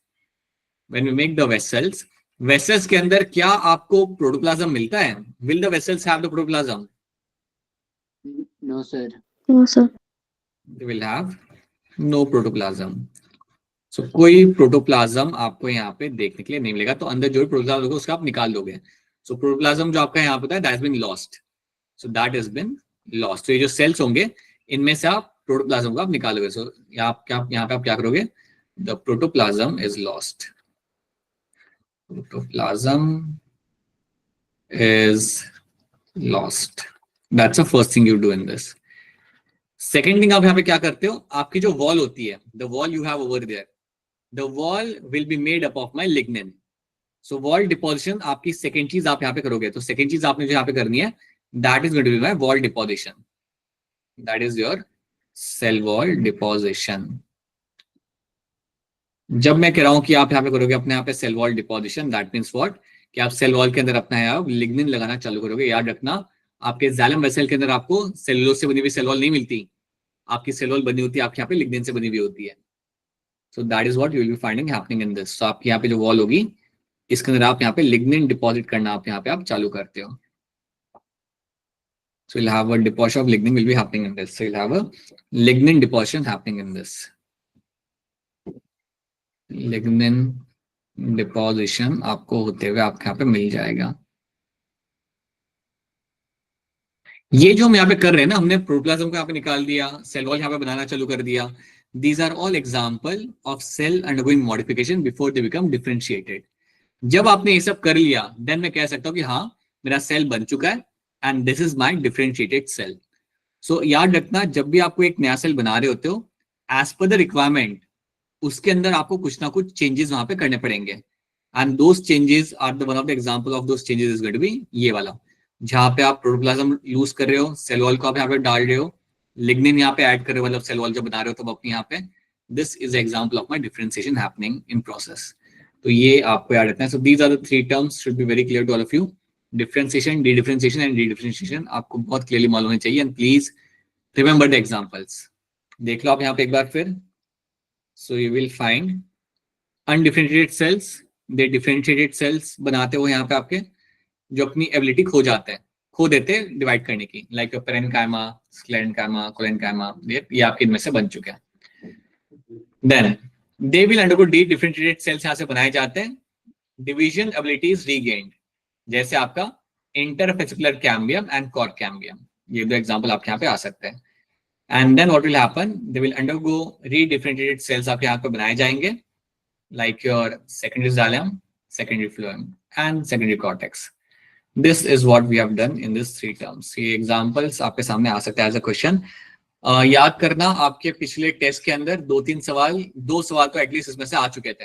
when we make the vessels, vessels के अंदर क्या आपको प्रोटोप्लाज्म मिलता है? Will the vessels have the protoplasm? No sir. No, sir. They will have no protoplasm. So कोई प्रोटोप्लाज्म आपको यहाँ पे देखने के लिए नहीं मिलेगा। तो अंदर जो भी प्रोटोप्लाज्म होगा उसका आप निकाल दोगे। सो प्रोटोप्लाज्म जो आपका यहाँ पे होता है, that has been lost. So that has been lost. तो ये जो सेल्स होंगे, इनमें से आप प्रोटोप्लाज्म को आप निकालोगे। सो यहाँ पे आप क्या करोगे? The protoplasm is lost, protoplasm is lost. That's the first thing you do in this. Second thing आप यहाँ पे क्या करते हो, आपकी जो वॉल होती है, the wall you have over there, the wall will be made up of my lignin. So wall deposition आपकी सेकेंड चीज आप यहाँ पे करोगे। तो सेकेंड चीज आपने जो यहाँ पे करनी है, that is going to be my wall deposition, that is your cell wall deposition. जब मैं कह रहा हूं कि आप यहाँ पे करोगे अपने यहाँ पे cell wall deposition, that means what, कि आप सेल वॉल के अंदर अपना यहाँ लिग्निन लगाना चालू करोगे। याद रखना, आपके जाइलम वेसल के अंदर आपको सेलुलोज से बनी हुई सेल वॉल नहीं मिलती, आपकी सेल वॉल बनी होती है आपके यहाँ पे लिग्निन से बनी हुई होती है। So that is what you will be finding happening in this. So आपकी यहाँ पे जो वॉल होगी, इसके अंदर आप यहाँ पे लिग्निन डिपॉजिट करना आप यहाँ पे आप चालू करते हो। सो you'll have a deposition of lignin will be happening in this. So you'll have a lignin deposition happening in this. Lignin deposition आपको होते हुए आपके यहाँ पे मिल जाएगा। ये जो हम यहाँ पे कर रहे हैं ना, हमने प्रोटोप्लाज्म को यहाँ पे निकाल दिया, सेल वॉल यहाँ पे बनाना चालू कर दिया। These are all example of cell undergoing modification before they become differentiated. जब आपने ये सब कर लिया, देन मैं कह सकता हूँ कि हाँ, मेरा सेल बन चुका है and this is my differentiated cell. So याद रखना, जब भी आपको एक नया सेल बना रहे होते हो, एज पर द रिक्वायरमेंट, उसके अंदर आपको कुछ ना कुछ चेंजेस वहां पे करने पड़ेंगे। And those changes are the one of the example of those changes is going to be ये वाला, जहां पे आप प्रोटोप्लाज्म यूज कर रहे हो, सेल वॉल को आप यहाँ पे डाल रहे हो, लिग्निन यहाँ पे ऐड कर रहे हो, मतलब सेल वॉल जब बना रहे हो तो अपने यहाँ पे, this is example of my differentiation happening in process. तो ये आपको याद रखना है। So these are the three terms, should be very clear to all of you. Differentiation, dedifferentiation and redifferentiation आपको बहुत क्लियरली मालूम होनी चाहिए। And please remember the examples. देख लो आप यहाँ पे एक बार फिर। So you will find undifferentiated cells, they differentiated cells बनाते हो यहाँ पे आपके, जो अपनी एबिलिटी खो जाते हैं, खो देते हैं डिवाइड करने की, लाइक पेरेन्काइमा, स्क्लेरेन्काइमा, कोलेन्काइमा, ये आपके इनमें से बन चुके हैं। Then they will undergo dedifferentiated cells यहाँ से बनाए जाते हैं, डिवीजन एबिलिटीज रीगेन्ड, जैसे आपका interfascicular cambium and cork cambium, ये दो एग्जांपल आपके यहाँ पे आ सकते हैं। And then what will happen, they will undergo redifferentiated cells आपके यहाँ पे बनाए जाएंगे, like your secondary xylem, secondary phloem and secondary cortex. This is what we have done in this three terms. ये एग्जांपल्स आपके सामने आ सकते हैं एज अ क्वेश्चन। याद करना, आपके पिछले टेस्ट के अंदर दो सवाल तो एटलीस्ट इसमें से आ चुके थे।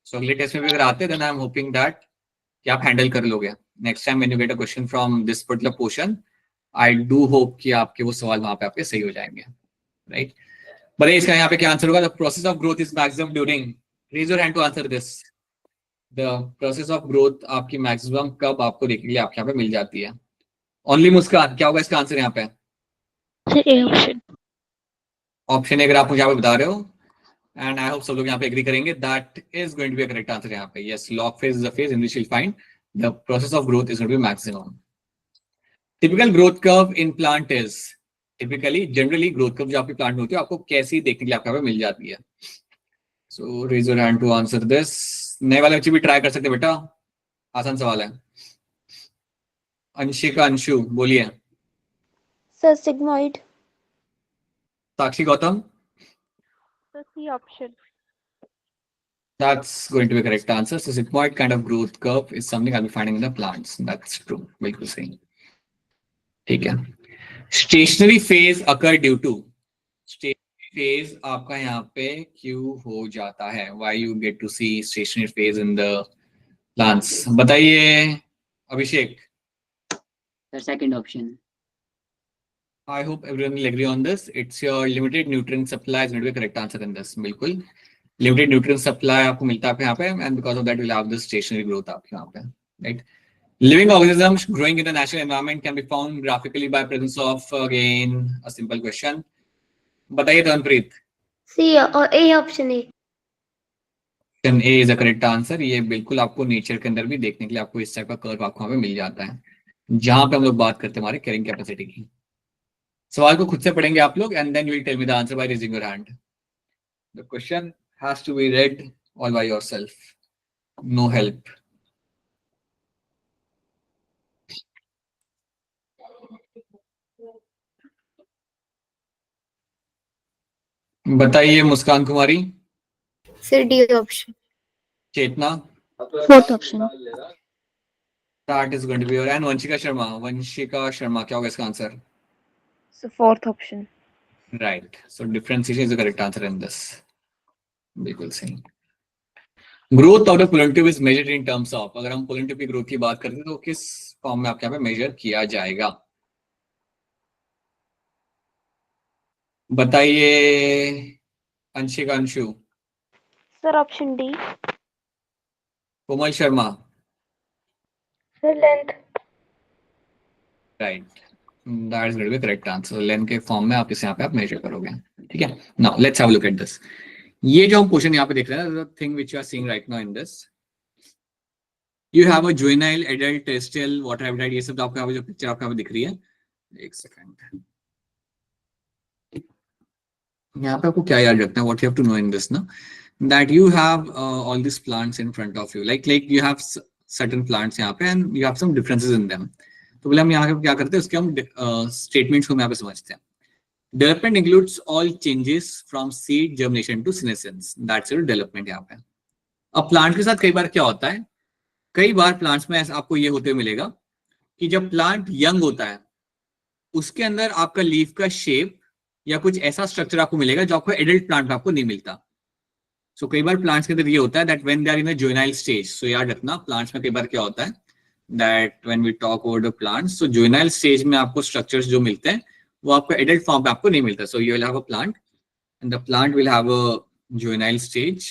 सो अगले टेस्ट में भी अगर आते, then I am hoping that कि आप हैंडल कर लोगे। Next time when you get a question from this particular portion, I do hope कि आपके वो सवाल वहां पे आपके सही हो जाएंगे, राइट? बताइए इसका यहाँ पे क्या आंसर होगा? The process of growth is maximum during, raise your hand to answer this. The process of growth आपकी मैक्सिमम कब आपको देखने के लिए आपके यहाँ पे मिल जाती है? ओनली मुस्कान, क्या होगा इसका आंसर यहाँ पे? ऑप्शन ऑप्शन अगर आप मुझे यहाँ पे बता रहे हो, एंड आई होप सब लोग यहाँ पे एग्री करेंगे, that is going to be a correct answer यहाँ पे। Yes, log phase is the phase in which you will find the process of growth is going to be maximum. Typical growth curve in plant is, typically generally growth curve जो आपकी plant में होती है, आपको कैसी देखने के लिए आपके यहाँ पे मिल जाती है? So raise your hand to answer this. नए वाले बच्चे भी ट्राई कर सकते हैं बेटा, आसान सवाल है। अंशिका, अंशु बोलिए। Sir sigmoid. Sakshi Gautam? So C option. That's going to be a correct answer. So sigmoid kind of growth curve is something I'll be finding in the plants. That's true. बिल्कुल सही. ठीक है. Stationary phase occur due to. Stationary phase आपका यहाँ पे क्यों हो जाता है? Why you get to see stationary phase in the plants? बताइए Abhishek. Sir second option. I hope everyone will agree on this. It's your limited nutrient supply is going to be correct answer in this. बिल्कुल. Limited nutrient supply आपको मिलता है यहाँ पे, and because of that we'll have this stationary growth आपके यहाँ पे, right? Living organisms growing in the natural environment can be found graphically by presence of, again, a simple question. बताइए Dhanpreet. C or A option A. Option A is a correct answer. ये बिल्कुल आपको nature के अंदर भी देखने के लिए आपको इस टाइप का कर्व आपको यहाँ पे मिल जाता है, जहां पे हम लोग बात करते हैं हमारे कैरिंग कैपेसिटी की. सवाल को खुद से पढ़ेंगे आप लोग, and then you will tell me the answer by raising your hand. The question has to be read all by yourself. No help. बताइए मुस्कान कुमारी. Sir D option. Chetna. Fourth option. That is going to be your, and Vanshika Sharma. Vanshika Sharma, क्या होगा इसका answer? So fourth option. Right. So differentiation is the correct answer in this. बिल्कुल सही. Growth of the pollen tube is measured in terms of. अगर हम pollen tube की growth की बात करते हैं तो किस फॉर्म में आपके यहाँ पे मेजर किया जाएगा? बताइए Anshika Anshu. Sir option D. Komal Sharma. Sir length. Right. That is going to be correct answer. Length के फॉर्म में आप इसे यहाँ पे आप मेजर करोगे. ठीक है. Now let's have a look at this. ये जो हम क्वेश्चन यहाँ पे देख रहे हैं, the thing which you are seeing right now in this, you have a juvenile, adult, terrestrial, water habitat, ये सब आपको यहाँ पे जो पिक्चर आपको यहाँ पे दिख रही है. एक सेकंड. यहाँ पे आपको क्या याद रखना है? What you have to know in this, ना, that you have all these plants in front of you, like you have certain plants यहाँ पे and you have some differences in them. तो बोले हम यहाँ पे क्या करते हैं, उसके हम स्टेटमेंट्स को यहाँ पे समझते हैं. Development includes all changes from seed germination to senescence. That's your development यहाँ पे. अब प्लांट के साथ कई बार क्या होता है, कई बार प्लांट्स में ऐसा आपको ये होते मिलेगा कि जब प्लांट यंग होता है उसके अंदर आपका लीफ का शेप या कुछ ऐसा स्ट्रक्चर आपको मिलेगा जो आपको एडल्ट प्लांट में आपको नहीं मिलता. सो कई बार प्लांट्स के अंदर ये होता है that when they are in a juvenile stage. So याद रखना प्लांट्स में कई बार क्या होता है that when we talk about the plants, so juvenile stage में आपको स्ट्रक्चर्स जो मिलते हैं वो आपको एडल्ट फॉर्म पे आपको नहीं मिलता. सो you will have a plant and the plant will have a juvenile stage.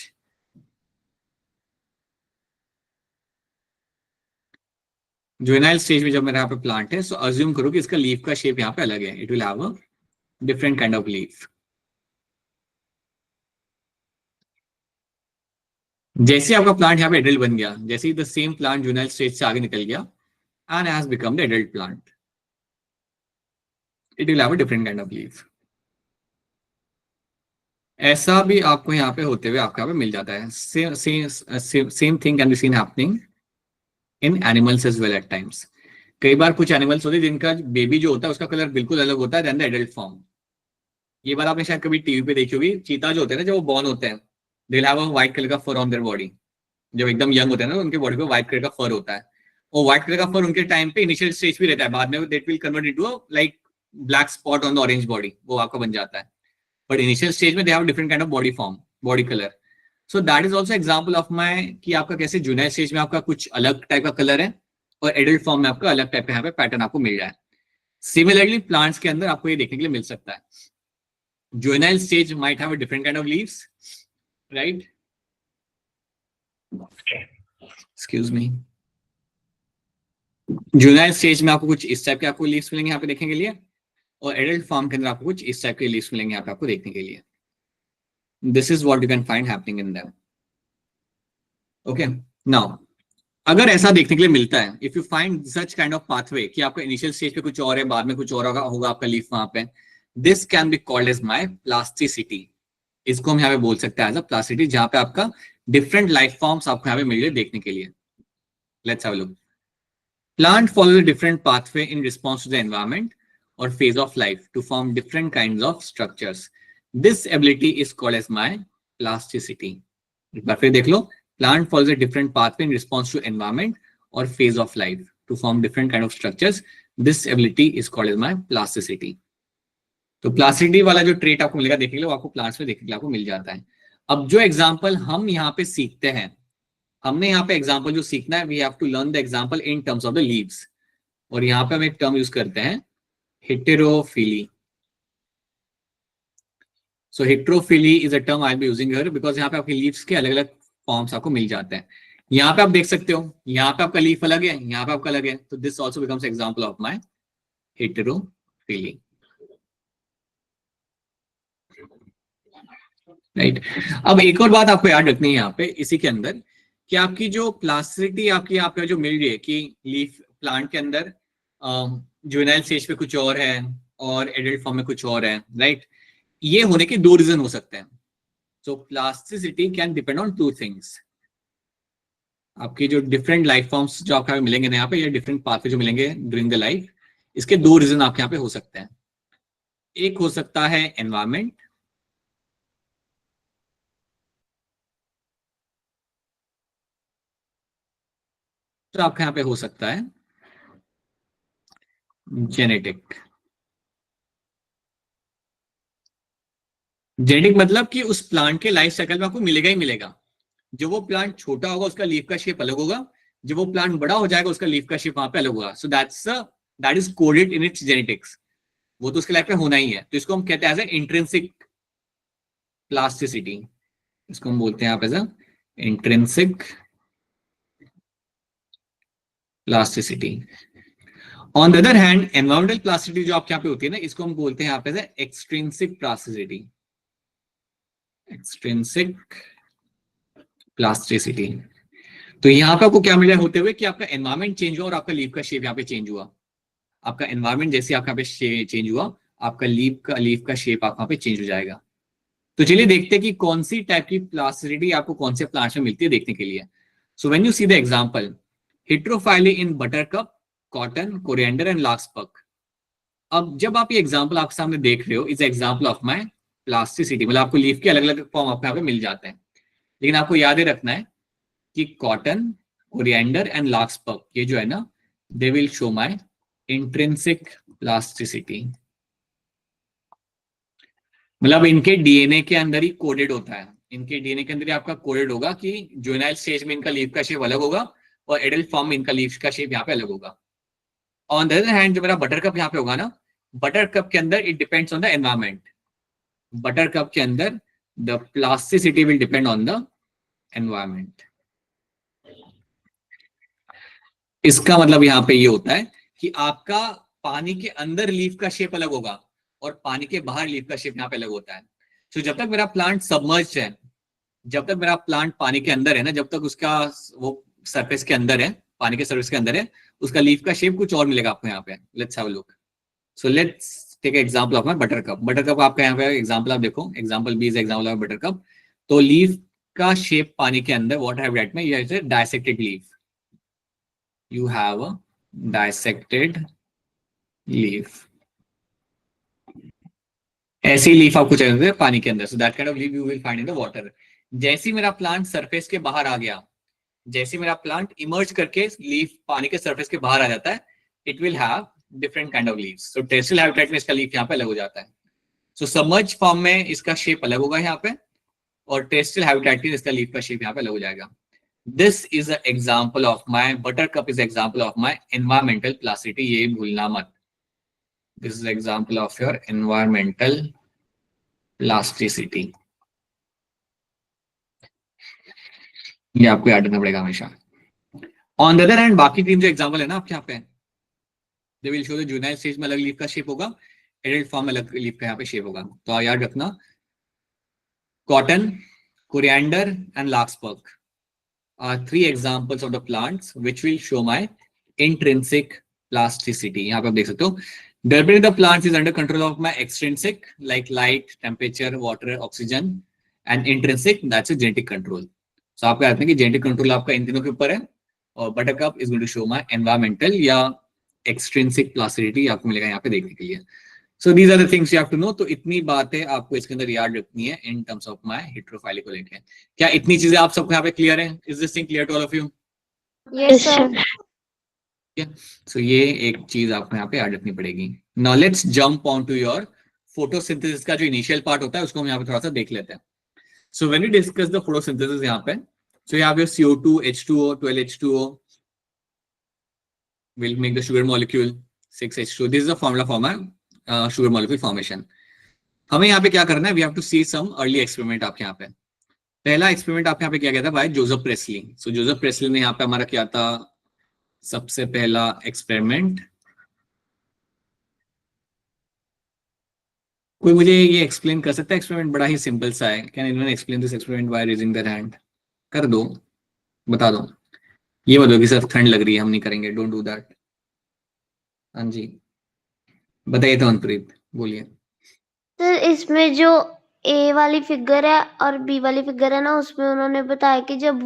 Juvenile stage में जब मेरे यहाँ पे प्लांट है, सो अज्यूम करो कि इसका लीफ का शेप यहाँ पे अलग है. It will have a different kind of leaf. जैसे आपका प्लांट यहाँ पे एडल्ट बन गया, जैसे ही the same plant juvenile stage से आगे निकल गया and has become the adult plant, it will have a different kind of leaf. ऐसा भी आपको यहाँ पे होते हुए आपको यहाँ पे मिल जाता है. Same thing can be seen happening in animals as well at times. कई बार कुछ एनिमल्स होते हैं जिनका बेबी जो होता है उसका कलर बिल्कुल अलग होता है देन द एडल्ट फॉर्म. ये बात आपने शायद कभी टीवी पे देखी होगी. चीता जो होते हैं ना, जब वो बॉर्न होते हैं they will have a white colour का फर ऑन देयर बॉडी. जब एकदम यंग होते हैं ना, उनके बॉडी पे व्हाइट कलर का फर होता है. और व्हाइट कलर का फर उनके टाइम पे इनिशियल स्टेज भी रहता है, बाद में that will convert into a like black spot on the orange body, वो आपका बन जाता है. बट इनिशियल स्टेज में they have different kind of body form, body colour. So that is also example of माई कि आपका कैसे जुवेनाइल स्टेज में आपका कुछ अलग टाइप का कलर है और एडल्ट फॉर्म में आपका अलग टाइप का यहाँ पे पैटर्न आपको मिल रहा है. सिमिलरली प्लांट्स के अंदर आपको ये देखने के लिए मिल सकता है. Juvenile stage might have a different kind of leaves, right? Excuse me. Juvenile stage में आपको कुछ इस टाइप के आपको लीव्स मिलेंगे यहाँ पे देखने के लिए, और एडल्ट फॉर्म के अंदर आपको कुछ इस टाइप के लीव्स मिलेंगे यहाँ पे आपको देखने के लिए. This is what you can find happening in them. Okay, now अगर ऐसा देखने के लिए मिलता है, if you find such kind of pathway कि आपका इनिशियल स्टेज पे कुछ और है, बाद में कुछ और होगा आपका लीफ वहां पे, this can be called as my plasticity. इसको हम यहाँ पे बोल सकते हैं एज अ प्लास्टिसिटी, जहां पे आपका डिफरेंट लाइफ फॉर्म्स आपको यहाँ पे मिल रहे देखने के लिए. Let's have a look. Plant follow different pathway in response to the environment or phase of life to form different kinds of structures. This ability is called as my plasticity. एक बार फिर देख लो, plant follows a different pathway in response to environment और phase of life to form different kind of structures. This ability is called as my plasticity. तो plasticity वाला जो trait आपको मिलेगा देखने के लिए, आपको प्लांट्स में देखने के लिए आपको मिल जाता है। अब जो एग्जाम्पल हम यहाँ पे सीखते हैं, हमने यहाँ पे एग्जाम्पल जो सीखना है, we have to learn the example in terms of the leaves. और यहाँ पे हम एक टर्म यूज करते हैं, heterophylly. So heterophylly is a term I be using here because यहाँ पे आपके लीव्स के अलग अलग फॉर्म्स आपको मिल जाते हैं। यहाँ पे आप देख सकते हो, यहाँ पे आपका लीफ अलग है, यहाँ पे आपका अलग है, तो this also becomes example of my heterophylly. Right. अब एक और बात आपको याद रखनी है यहाँ पे इसी के अंदर, कि आपकी जो प्लास्टिसिटी आपकी आपका जो मिल रही है कि लीफ प्लांट के अंदर जुवेनाइल स्टेज पे कुछ और है और एडल्ट फॉर्म में कुछ और है, राइट। ये होने के दो रीजन हो सकते हैं। So plasticity can depend on two things. आपकी जो डिफरेंट लाइफ फॉर्म्स जो आपको मिलेंगे यहाँ पे, या डिफरेंट पाथवे जो मिलेंगे ड्यूरिंग द लाइफ, इसके दो रीजन आपके यहाँ पे हो सकते हैं। एक हो सकता है एनवायरमेंट, तो आपके यहाँ पे हो सकता है जेनेटिक। जेनेटिक मतलब कि उस प्लांट के लाइफ साइकिल में आपको मिलेगा ही मिलेगा। जो वो प्लांट छोटा होगा उसका लीफ का शेप अलग होगा, जब वो प्लांट बड़ा हो जाएगा उसका लीफ का शेप वहां पे अलग होगा। सो that is coded in its genetics. वो तो उसके लाइफ में होना ही है। तो इसको हम कहते हैं एज ए इंट्रिंसिक प्लास्टिसिटी। इसको हम बोलते हैं आप as a intrinsic plasticity. On the other hand environmental plasticity जो आपके यहाँ पे होती है ना, इसको हम बोलते हैं आप as a extrinsic plasticity. Extrinsic plasticity. तो यहाँ पे आपको क्या मिला होते हुए कि आपका एनवायरमेंट चेंज हुआ और आपका लीफ का शेप यहाँ पे चेंज हुआ। आपका एनवायरमेंट जैसे आपका पे चेंज हुआ, आपका लीफ का शेप आप वहां पे चेंज हो जाएगा। तो चलिए देखते हैं कि कौन सी टाइप की प्लास्टिसिटी आपको कौन से प्लांट्स में मिलती है देखने के लिए। So when you see the example heterophylly in buttercup, cotton, coriander and larkspur. अब जब आप ये एग्जांपल आपके सामने देख रहे हो, is example of my plasticity. मतलब आपको लीफ के अलग अलग फॉर्म आपको यहाँ पे मिल जाते हैं, लेकिन आपको याद रखना है कि कॉटन, कोरिएंडर एंड लार्कस्पर्क ये जो है ना, they will show my intrinsic plasticity. मतलब इनके डीएनए के अंदर ही कोडेड होता है। इनके डीएनए के अंदर ही आपका कोडेड होगा कि जुवेनाइल स्टेज में इनका लीफ का शेप अलग होगा और एडल्ट फॉर्म में इनका लीफ का शेप यहाँ पे अलग होगा। ऑन द अदर हैंड जो मेरा बटरकप यहाँ पे होगा ना, बटरकप के अंदर it depends on the environment. Buttercup के अंदर the plasticity will depend on the environment. इसका मतलब यहाँ पे ये होता है कि आपका पानी के अंदर लीफ का शेप अलग होगा और पानी के बाहर लीफ का शेप यहाँ पे अलग होता है। तो जब तक मेरा प्लांट सबमर्ज्ड है, जब तक मेरा प्लांट पानी के अंदर है ना, जब तक उसका वो सरफेस के अंदर है, पानी के सरफेस के अंदर है, उसका लीफ का शेप कुछ और मिलेगा आपको यहाँ पे। Let's have a look. So let's take example of my buttercup. Buttercup आपका यहाँ पे एग्जांपल आप देखो, example B is example of buttercup. तो लीफ का शेप पानी के अंदर, व्हाट आई हैव राइट में, ये is a dissected leaf. You have a dissected leaf. ऐसी लीफ आपको चाहिए पानी के अंदर। So that kind of leaf you will find in the water. जैसे मेरा प्लांट सरफेस के बाहर आ गया, जैसे मेरा प्लांट इमर्ज करके लीफ पानी के सरफेस के बाहर आ जाता है, it will have different kind of leaves. So terrestrial habitat में इसका लीफ यहाँ पे अलग हो जाता है। So सबमर्ज फॉर्म में इसका शेप अलग होगा यहाँ पे, और टेरेस्ट्रियल हैबिटेट में इसका लीफ का शेप यहाँ पे अलग हो जाएगा। This is an example of my buttercup is example of my environmental plasticity. ये भूलना मत। This is example of your environmental plasticity. ये आपको याद रखना पड़ेगा हमेशा। On the other hand, बाकी तीन जो एग्जाम्पल है ना आपके यहाँ पे, they will show the juvenile stage में अलग लीफ का शेप होगा, adult form में अलग लीफ का यहाँ पे शेप होगा। तो आप याद रखना, cotton, coriander and larkspur are three examples of the plants which will show my intrinsic plasticity. यहाँ पे आप देख सकते हो, developing the plants is under control of my extrinsic like light, temperature, water, oxygen, and intrinsic that's a genetic control. So आपको याद है कि genetic control आपका इन तीनों के ऊपर है, और buttercup is going to show my environmental या extrinsic plasticity आपको मिलेगा यहाँ पे देखने के लिए। So these are the things you have to know. तो इतनी बातें आपको इसके अंदर याद रखनी है in terms of my heterophylly को लेके। क्या इतनी चीजें आप सबको यहाँ पे क्लियर है? Is this thing clear to all of you? Yes, sir. सो ये एक चीज आपको यहाँ पे याद रखनी पड़ेगी। Now let's jump on to your photosynthesis का जो इनिशियल पार्ट होता है उसको हम यहाँ पे थोड़ा सा देख लेते हैं। So when we discuss the photosynthesis यहाँ पे, सो you have your CO2, H2O, 12H2O will make the sugar molecule 6H2O. This is the formula for my sugar molecule formation. हमें यहाँ पे क्या करना है? We have to see some early experiment आपके यहाँ पे। पहला एक्सपेरिमेंट आपके यहाँ पे किया गया था बाय जोसेफ प्रेस्ली। सो जोसेफ प्रेस्ली ने यहाँ पे हमारा किया था सबसे पहला एक्सपेरिमेंट। कोई मुझे ये एक्सप्लेन कर सकता है? एक्सपेरिमेंट बड़ा ही सिंपल सा है। Can anyone explain this experiment by raising their hand? कर दो, बता दो। ये मत दो कि सिर्फ ठंड लग रही है हम नहीं करेंगे, डोंट डू दैट। हाँ जी बताइए तो मनप्रीत, बोलिए। सर इसमें जो ए वाली फिगर है और बी वाली फिगर है ना, उसमें उन्होंने बताया कि जब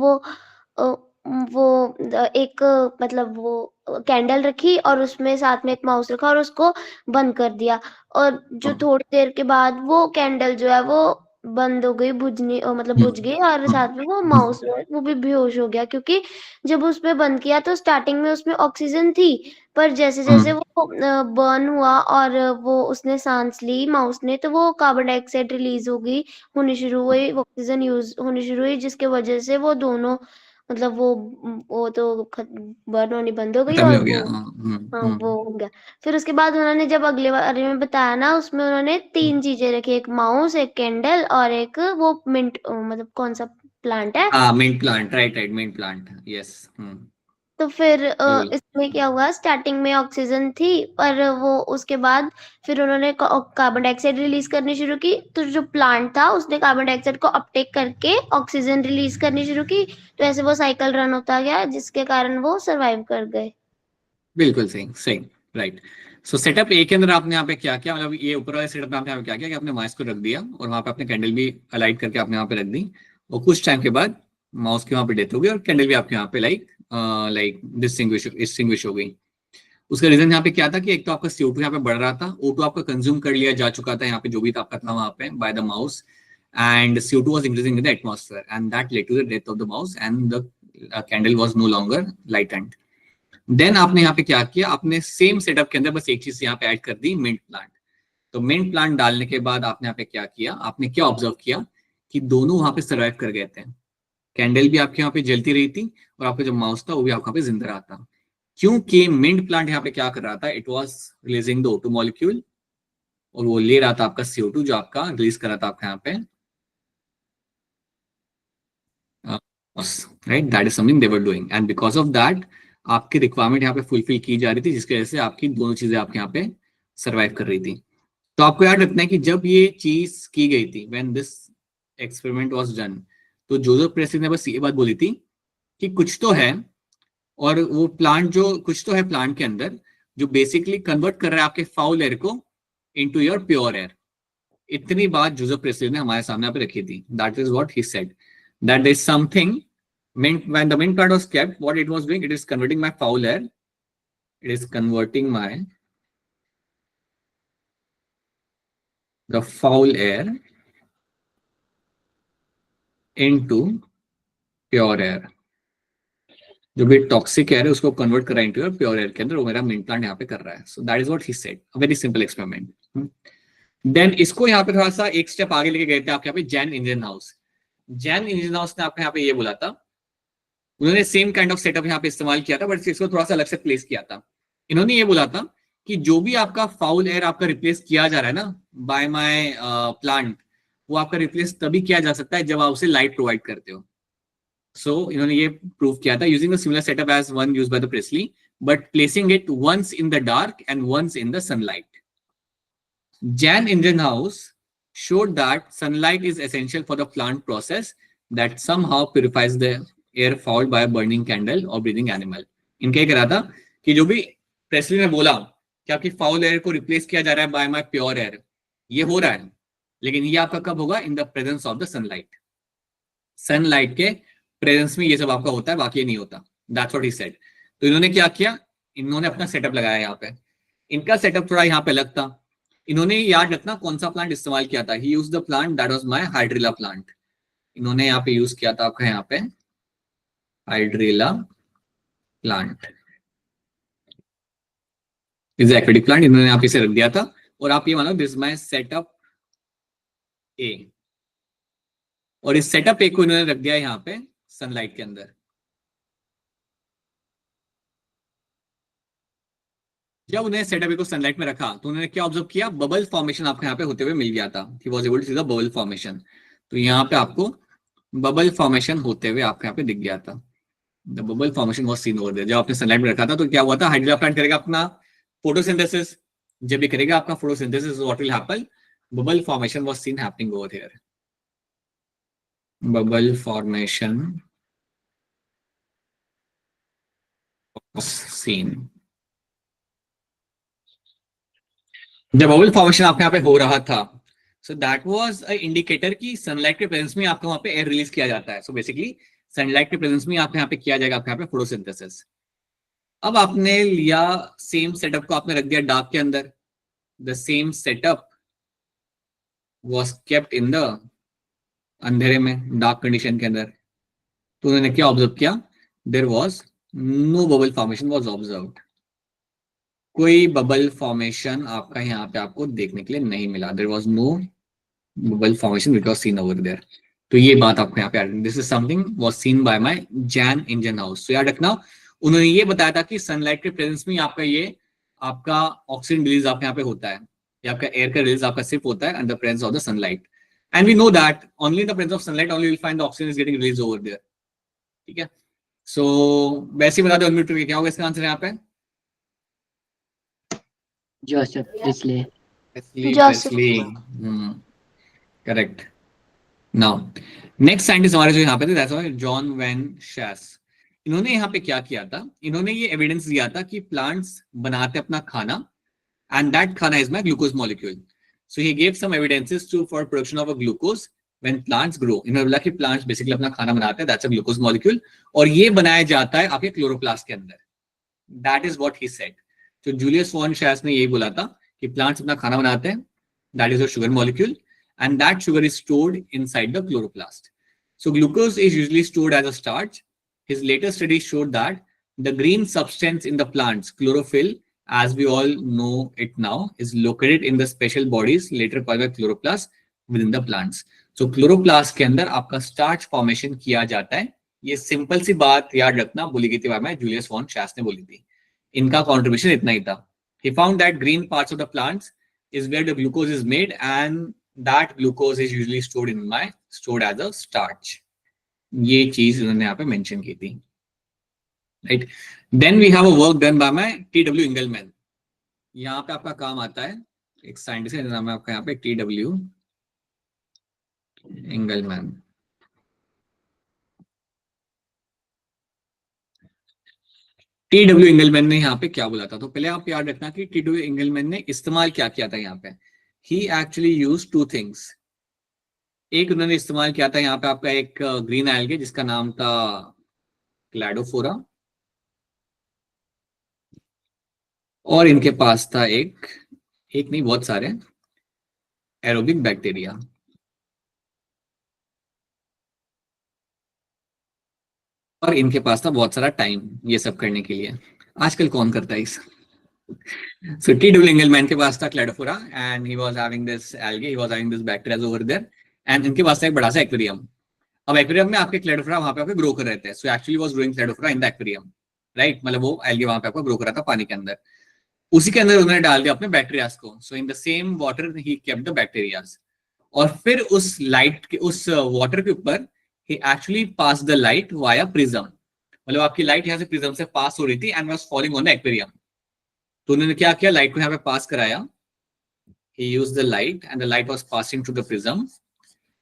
एक मतलब वो कैंडल रखी और उसमें साथ में एक माउस रखा और उसको बंद कर दिया, और जो थोड़ी देर के बाद वो कैंडल जो है वो बंद हो गई, बुझनी मतलब बुझ गई, और साथ में वो माउस वो भी बेहोश हो गया, क्योंकि जब उसमें बंद किया तो स्टार्टिंग में उसमें ऑक्सीजन थी, पर जैसे जैसे वो बर्न हुआ और वो उसने सांस ली माउस ने, तो वो कार्बन डाइऑक्साइड रिलीज होनी शुरू हुई, ऑक्सीजन यूज होनी शुरू हुई, जिसके वजह से वो दोनों मतलब वो तो बर्न होनी बंद हो गई खत्म और हो गया। हाँ वो हो गया। फिर उसके बाद उन्होंने जब अगले बारे में बताया ना, उसमें उन्होंने 3 चीजें रखी, एक माउस, एक कैंडल और एक वो मिंट मतलब कौन सा प्लांट है, हाँ mint plant, right right, mint plant, yes. तो फिर बिल्कुल। इसमें क्या हुआ, स्टार्टिंग में ऑक्सीजन थी, पर वो उसके बाद फिर उन्होंने कार्बन डाइऑक्साइड रिलीज करनी शुरू की, तो जो प्लांट था उसने कार्बन डाइऑक्साइड को अपटेक करके ऑक्सीजन रिलीज करनी शुरू की, तो ऐसे वो साइकिल रन होता गया, जिसके कारण वो सरवाइव कर गए। बिल्कुल सही सही, राइट। सो सेटअप ए के अंदर आपने यहाँ पे क्या किया, मतलब ये ऊपर वाले सेटअप में आपने यहाँ पे क्या किया कि आपने माउस को रख दिया और वहां पे आपने कैंडल भी अलाइट करके आपने यहाँ पे रख दी, और कुछ टाइम के बाद माउस की वहां पे डेथ हो गई और कैंडल भी आपके यहाँ पे लाइक डिस्टिंग्विश हो गई। उसका रीजन यहाँ पे क्या था कि एक तो आपका CO2 यहाँ पे बढ़ रहा था, O2 आपका कंज्यूम कर लिया जा चुका था यहाँ पे, जो भी आपका था वहां पे by the mouse, and CO2 was increasing in the atmosphere, and that led to the death of the mouse, and the candle was no longer lightened. Then आपने यहाँ पे क्या किया, आपने सेम सेटअप के अंदर बस एक चीज यहाँ पे ऐड कर दी, मिंट प्लांट। तो मिंट प्लांट डालने के बाद आपने यहाँ पे क्या किया, आपने क्या ऑब्जर्व किया कि दोनों वहां पे सर्वाइव कर गए थे। कैंडल भी आपके यहाँ पे जलती रही थी और आपका जो माउस था वो भी आपका पे जिंदा रहा था, क्योंकि मिंट प्लांट यहाँ पे क्या कर रहा था, it was releasing the O2 molecule, और वो ले रहा था आपका CO2 जो आपका रिलीज कर रहा था आपका यहाँ पे, right. That is something they were doing, and because of that आपकी रिक्वायरमेंट यहाँ पे फुलफिल की जा रही थी, जिसकी वजह से आपकी दोनों चीजें आपके यहाँ पे सर्वाइव कर रही थी। तो आपको याद रखना है कि जब ये चीज की गई थी, when this experiment was done, तो जोसेफ प्रेस्ली ने बस ये बात बोली थी कि कुछ तो है, और वो प्लांट जो कुछ तो है प्लांट के अंदर जो बेसिकली कन्वर्ट कर रहा है आपके फाउल एयर को इनटू योर प्योर एयर। इतनी बात जोसेफ प्रेस्ली ने हमारे सामने यहाँ पे रखी थी। That is what he said, that there is something when the mint plant was kept, what it was doing, it is converting my foul air, it is converting the foul air into pure air। जो भी toxic air है उसको convert कर रहा है into pure air के अंदर, वो मेरा मिंट प्लांट यहाँ पे कर रहा है। So that is what he said, a very simple experiment. Then इसको यहाँ पे थोड़ा सा एक स्टेप आगे लेके गए थे आपके यहाँ पे Jain engine house. Jain engine house ने आपके यहाँ पे ये बोला था, उन्होंने सेम काइंड ऑफ सेटअप यहाँ पे इस्तेमाल किया था, बट इसको थोड़ा सा अलग से प्लेस किया था। इन्होंने ये बोला था कि जो भी आपका फाउल एयर आपका रिप्लेस किया जा रहा है ना बाय माय प्लांट, वो आपका रिप्लेस तभी किया जा सकता है जब आप उसे लाइट प्रोवाइड करते हो। सो इन्होंने ये प्रूव किया था using the similar setup as one used by the Priestley, but placing it once in the dark and once in the sunlight. Jan Ingenhousz showed that sunlight is essential for the plant process that somehow purifies the air fouled by a burning candle or breathing animal। इनका ये करा था कि जो भी Presley ने बोला कि आपकी फाउल एयर को रिप्लेस किया जा रहा है बाय माय प्योर एयर, ये हो रहा है, लेकिन ये आपका कब होगा, इन the presence of the sunlight. Sunlight के प्रेजेंस में ये सब आपका होता है, बाकी ये नहीं होता। That's what he said. तो इन्होंने क्या किया, इन्होंने अपना सेटअप लगाया यहाँ पे। इनका सेटअप थोड़ा यहाँ पे अलग था। इन्होंने याद रखना कौन सा प्लांट इस्तेमाल किया था. He use the plant that was my hydrilla plant. इन्होंने यहाँ पे यूज किया था आपका यहाँ पे hydrilla plant. Is aquatic plant. इन्होंने यहाँ पे इसे रख दिया था. और आप ये मानो दिस माय सेटअप ए. और इस सेटअप ए को इन्होंने रख दिया यहाँ पे सनलाइट के अंदर. जब उन्हें सेटअप ए को सनलाइट में रखा तो उन्होंने क्या ऑब्जर्व किया, बबल फॉर्मेशन आपको यहाँ पे होते हुए मिल गया था. He was able to see the bubble formation. तो यहाँ पे आपको बबल फॉर्मेशन होते हुए आपको यहाँ पे दिख गया था. The bubble formation was seen over there. जब आपने सनलाइट में रखा था तो क्या हुआ था, हाइड्रिला प्लांट करेगा अपना फोटोसिंथेसिस. जब भी करेगा आपका photosynthesis, what will happen, bubble formation was scene happening over here. Bubble formation was scene. जब बबल फॉर्मेशन आपके यहाँ पे हो रहा था, so that was a indicator कि सनलाइट के प्रेजेंस में आपको वहां पे एयर रिलीज किया जाता है. सो बेसिकली सनलाइट के प्रेजेंस में आपके यहाँ पे किया जाएगा आपके यहाँ पे फोटोसिंथेसिस. अब आपने लिया सेम सेटअप को आपने रख दिया डार्क के अंदर. The same setup was kept in the अंधेरे में, डार्क कंडीशन के अंदर. तो उन्होंने क्या ऑब्जर्व किया, there was no bubble formation was observed. कोई बबल फॉर्मेशन आपका यहाँ पे आपको देखने के लिए नहीं मिला. There was no bubble formation which was seen over there. तो ये बात आपको यहाँ पे, this is something was seen by my Jan Ingenhousz. तो याद रखना उन्होंने ये बताया था कि सनलाइट के प्रेजेंस में आपका ये आपका ऑक्सीजन रिलीज आपके यहाँ पे होता है, या आपका एयर का रिलीज आपका सिर्फ होता है under presence of the sunlight. And we know that only in the presence of sunlight only will find the oxygen is getting release over there. ठीक है. सो वैसे ही बता दो अनम्यूट करके क्या होगा इसका आंसर यहाँ पे. Joseph Presley. Correct. Now next scientist हमारे जो यहाँ पे थे दैट्स जॉन वैन शैस. इन्होंने यहाँ पे क्या किया था, इन्होंने ये एविडेंस दिया था कि प्लांट्स बनाते अपना खाना एंड दैट खाना is my glucose molecule. So he gave some evidences to for production of a glucose when plants grow. इन्होंने बोला कि प्लांट्स बेसिकली अपना खाना बनाते हैं, दैट्स अ ग्लूकोज मॉलिक्यूल. और ये बनाया जाता है आपके क्लोरोप्लास्ट के अंदर. That is what he said. तो जूलियस वॉन शैस ने यही बोला था कि प्लांट्स अपना खाना बनाते हैं, that is a sugar molecule and that sugar is stored inside the chloroplast. So glucose is usually stored as a starch. His later studies showed that the green substance in the plants, chlorophyll, as we all know it now, is located in the special bodies later called by chloroplast within the plants. So chloroplast के अंदर आपका starch formation किया जाता है. ये simple सी बात याद रखना बोली गई थी में जूलियस वॉन शैस ने बोली थी. इनका कॉन्ट्रीब्यूशन इतना ही था. He found that green parts of the plants is where the glucose is made and that glucose is usually stored as a starch. ये चीज उन्होंने यहाँ पे मेंशन की थी. Right. Then we have a work done by my T W. Engelmann. यहाँ पे आपका काम आता है एक साइंटिस्ट है, नाम है आपका यहाँ पे टी.डब्ल्यू. इंगलमैन. टी.डब्ल्यू. इंगलमैन ने यहाँ पे क्या बोला था, तो पहले आप याद रखना कि टी.डब्ल्यू. इंगलमैन ने इस्तेमाल क्या किया था यहाँ पे. He actually used two things. एक उन्होंने इस्तेमाल किया था यहाँ पे आपका एक ग्रीन एल्गे जिसका नाम था क्लैडोफोरा, और इनके पास था एक नहीं बहुत सारे एरोबिक बैक्टीरिया. और इनके पास था बहुत सारा टाइम ये सब करने के लिए. आजकल कौन करता है इस. So T.W. Engelmann के पास था Cladophora and he was having this algae, he was having this bacteria over there and इनके पास था एक बड़ा सा एक्वेरियम. अब एक्वेरियम में आपके क्लैडोफोरा वहां पे आपके ग्रो कर रहे थे. So actually was growing Cladophora in the aquarium, right? मतलब वो algae वहां पे आपको ग्रो कर रहा था पानी के अंदर. उसी के अंदर उन्होंने डाल दिया अपने बैक्टीरियाज को. So in the same water he kept the bacterias. और फिर उस लाइट के उस वाटर के ऊपर he actually passed the light via prism. मतलब आपकी लाइट यहाँ से प्रिज्म से पास हो रही थी and was falling on the aquarium. तो उन्होंने क्या किया, लाइट को यहाँ पे पास कराया. He used the light and the light was passing through the prism.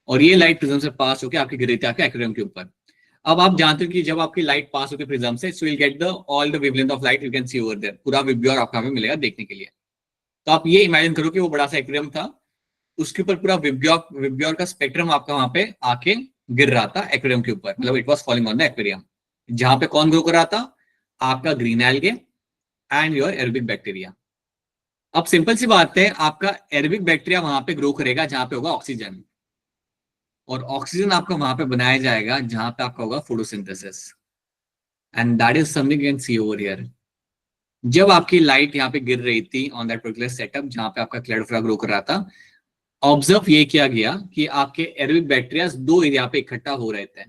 और ये लाइट प्रिज्म से पास होकर आपकी गिर रही थी आपके एक्वेरियम के ऊपर. अब आप जानते हो कि जब आपकी लाइट पास होती है प्रिज्म से, so you'll get the all the wavelength of light you can see over there. पूरा विब्योर आपको यहाँ पे मिलेगा देखने के लिए. तो आप ये इमेजिन करो कि वो बड़ा सा एक्वेरियम था, उसके ऊपर पूरा विब्योर का स्पेक्ट्रम आपका वहां पे आके गिर रहा था एक्वेरियम के ऊपर. मतलब it was falling on the aquarium. जहां पे कौन ग्रो कर रहा था, आपका green algae and your aerobic bacteria. अब सिंपल सी बात है, आपका एरोबिक बैक्टीरिया वहां पे ग्रो करेगा जहां पे होगा ऑक्सीजन, और ऑक्सीजन आपका वहां पे बनाया जाएगा जहां पे आपका होगा photosynthesis, and that is something you can see over here. जब आपकी लाइट यहाँ पे गिर रही थी ऑन दैट पर्टिकुलर सेटअप जहां पे आपका क्लेडोफोरा ग्रो कर रहा था, ऑब्जर्व ये किया गया कि आपके एरोबिक बैक्टीरिया दो एरिया पे इकट्ठा हो रहे थे।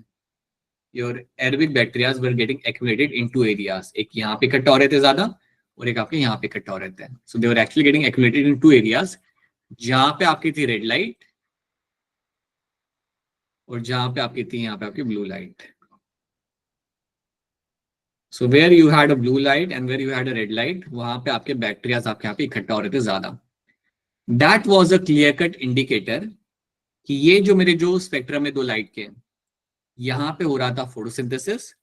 Your aerobic bacteria were getting accumulated in two areas, एक यहाँ पे इकट्ठा हो रहे थे ज्यादा और एक आपके यहाँ पे इकट्ठा हो रहे थे। So they were actually getting accumulated in two areas, जहां पे आपकी थी रेड लाइट और जहां पे आपकी थी यहाँ पे आपकी blue light. So where you had a blue light and where you had a red light, वहां पे आपके बैक्टीरियाज आपके यहाँ पे इकट्ठा हो रहे थे ज्यादा। That was a clear cut indicator कि ये जो मेरे जो स्पेक्ट्रम है दो लाइट के, यहाँ पे हो रहा था फोटोसिंथेसिस,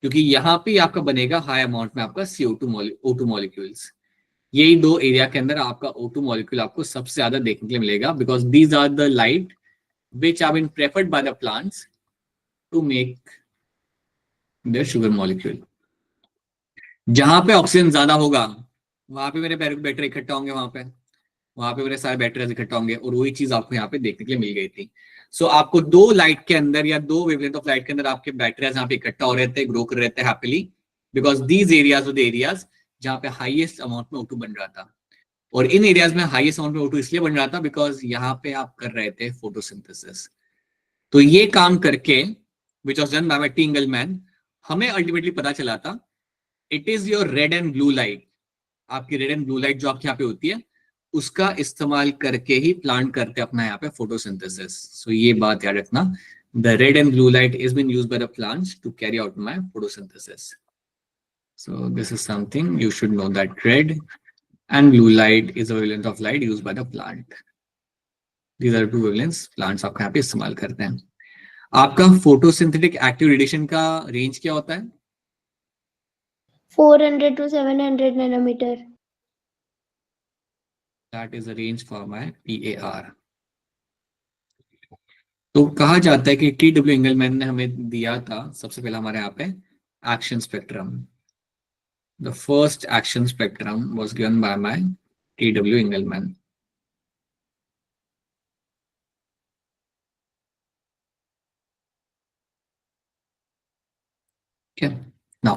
क्योंकि यहाँ पे आपका बनेगा हाई अमाउंट में आपका O2 मॉलिक्यूल्स। यही दो एरिया के अंदर आपका O2 मॉलिक्यूल आपको सबसे ज्यादा देखने के लिए मिलेगा, because these are the light which have been preferred by the plants to make their sugar molecule. जहां पे ऑक्सीजन ज्यादा होगा वहां पे मेरे बैक्टीरिया इकट्ठा होंगे, वहां पे मेरे सारे बैक्टीरिया इकट्ठा होंगे, और वही चीज आपको यहाँ पे देखने के लिए मिल गई थी। सो आपको दो लाइट के अंदर या दो वेवलेंथ ऑफ लाइट के अंदर आपके बैक्टीरिया यहाँ पे इकट्ठा हो रहे थे, ग्रो कर रहे थे happily, because these areas were the areas जहाँ पे हाईएस्ट अमाउंट में O2 बन रहा था। और इन एरियाज में हाईएस्ट अमाउंट में O2 इसलिए बन रहा था बिकॉज यहाँ पे आप कर रहे थे फोटोसिंथेसिस। तो ये काम करके which was done by T इंगलमैन, हमें अल्टीमेटली पता चला था it is your red and blue light, आपकी रेड एंड ब्लू लाइट जो आपके यहाँ पे होती है उसका इस्तेमाल करके ही प्लांट करते अपना यहाँ पे फोटोसिंथेसिस। सो ये बात याद रखना, the red and blue light is been used by the plants to carry out my photosynthesis. So this is something you should know, that red and blue light is a wavelength of light used by the plant. These are two wavelengths plants आपका यहाँ पे इस्तेमाल करते हैं। आपका photosynthetic active radiation का range क्या होता है? 400 to 700 nanometer. That is the range for my PAR. तो कहा जाता है कि TW इंगलमैन ने हमें दिया था सबसे पहला हमारे यहाँ पे action spectrum. The first action spectrum was given by my T.W. Engelmann. Okay. Now,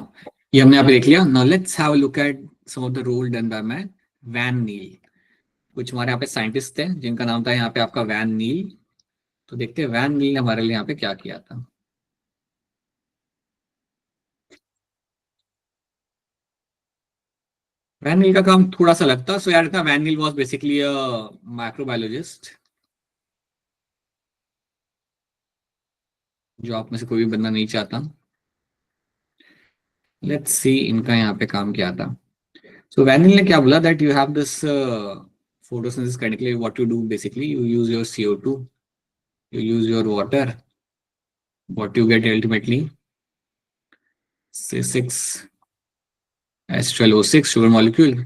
ये हमने यहाँ पे देख लिया। Now let's have a look at some of the role done by my Van Niel. कुछ हमारे यहाँ पे साइंटिस्ट थे जिनका नाम था यहाँ पे आपका वैन नील। तो देखते हैं वैन नील ने हमारे लिए यहाँ पे क्या किया था। वैन नील का काम थोड़ा सा लगता, सो यार था van Niel was basically a microbiologist, जो आप में से कोई भी बनना नहीं चाहता। लेट्स सी इनका यहाँ पे काम क्या था। सो वैन नील ने क्या बोला, that you have this photosynthesis करने के लिए what you do basically you use your CO2, you use your water, what you get ultimately C6H12O6 sugar molecule,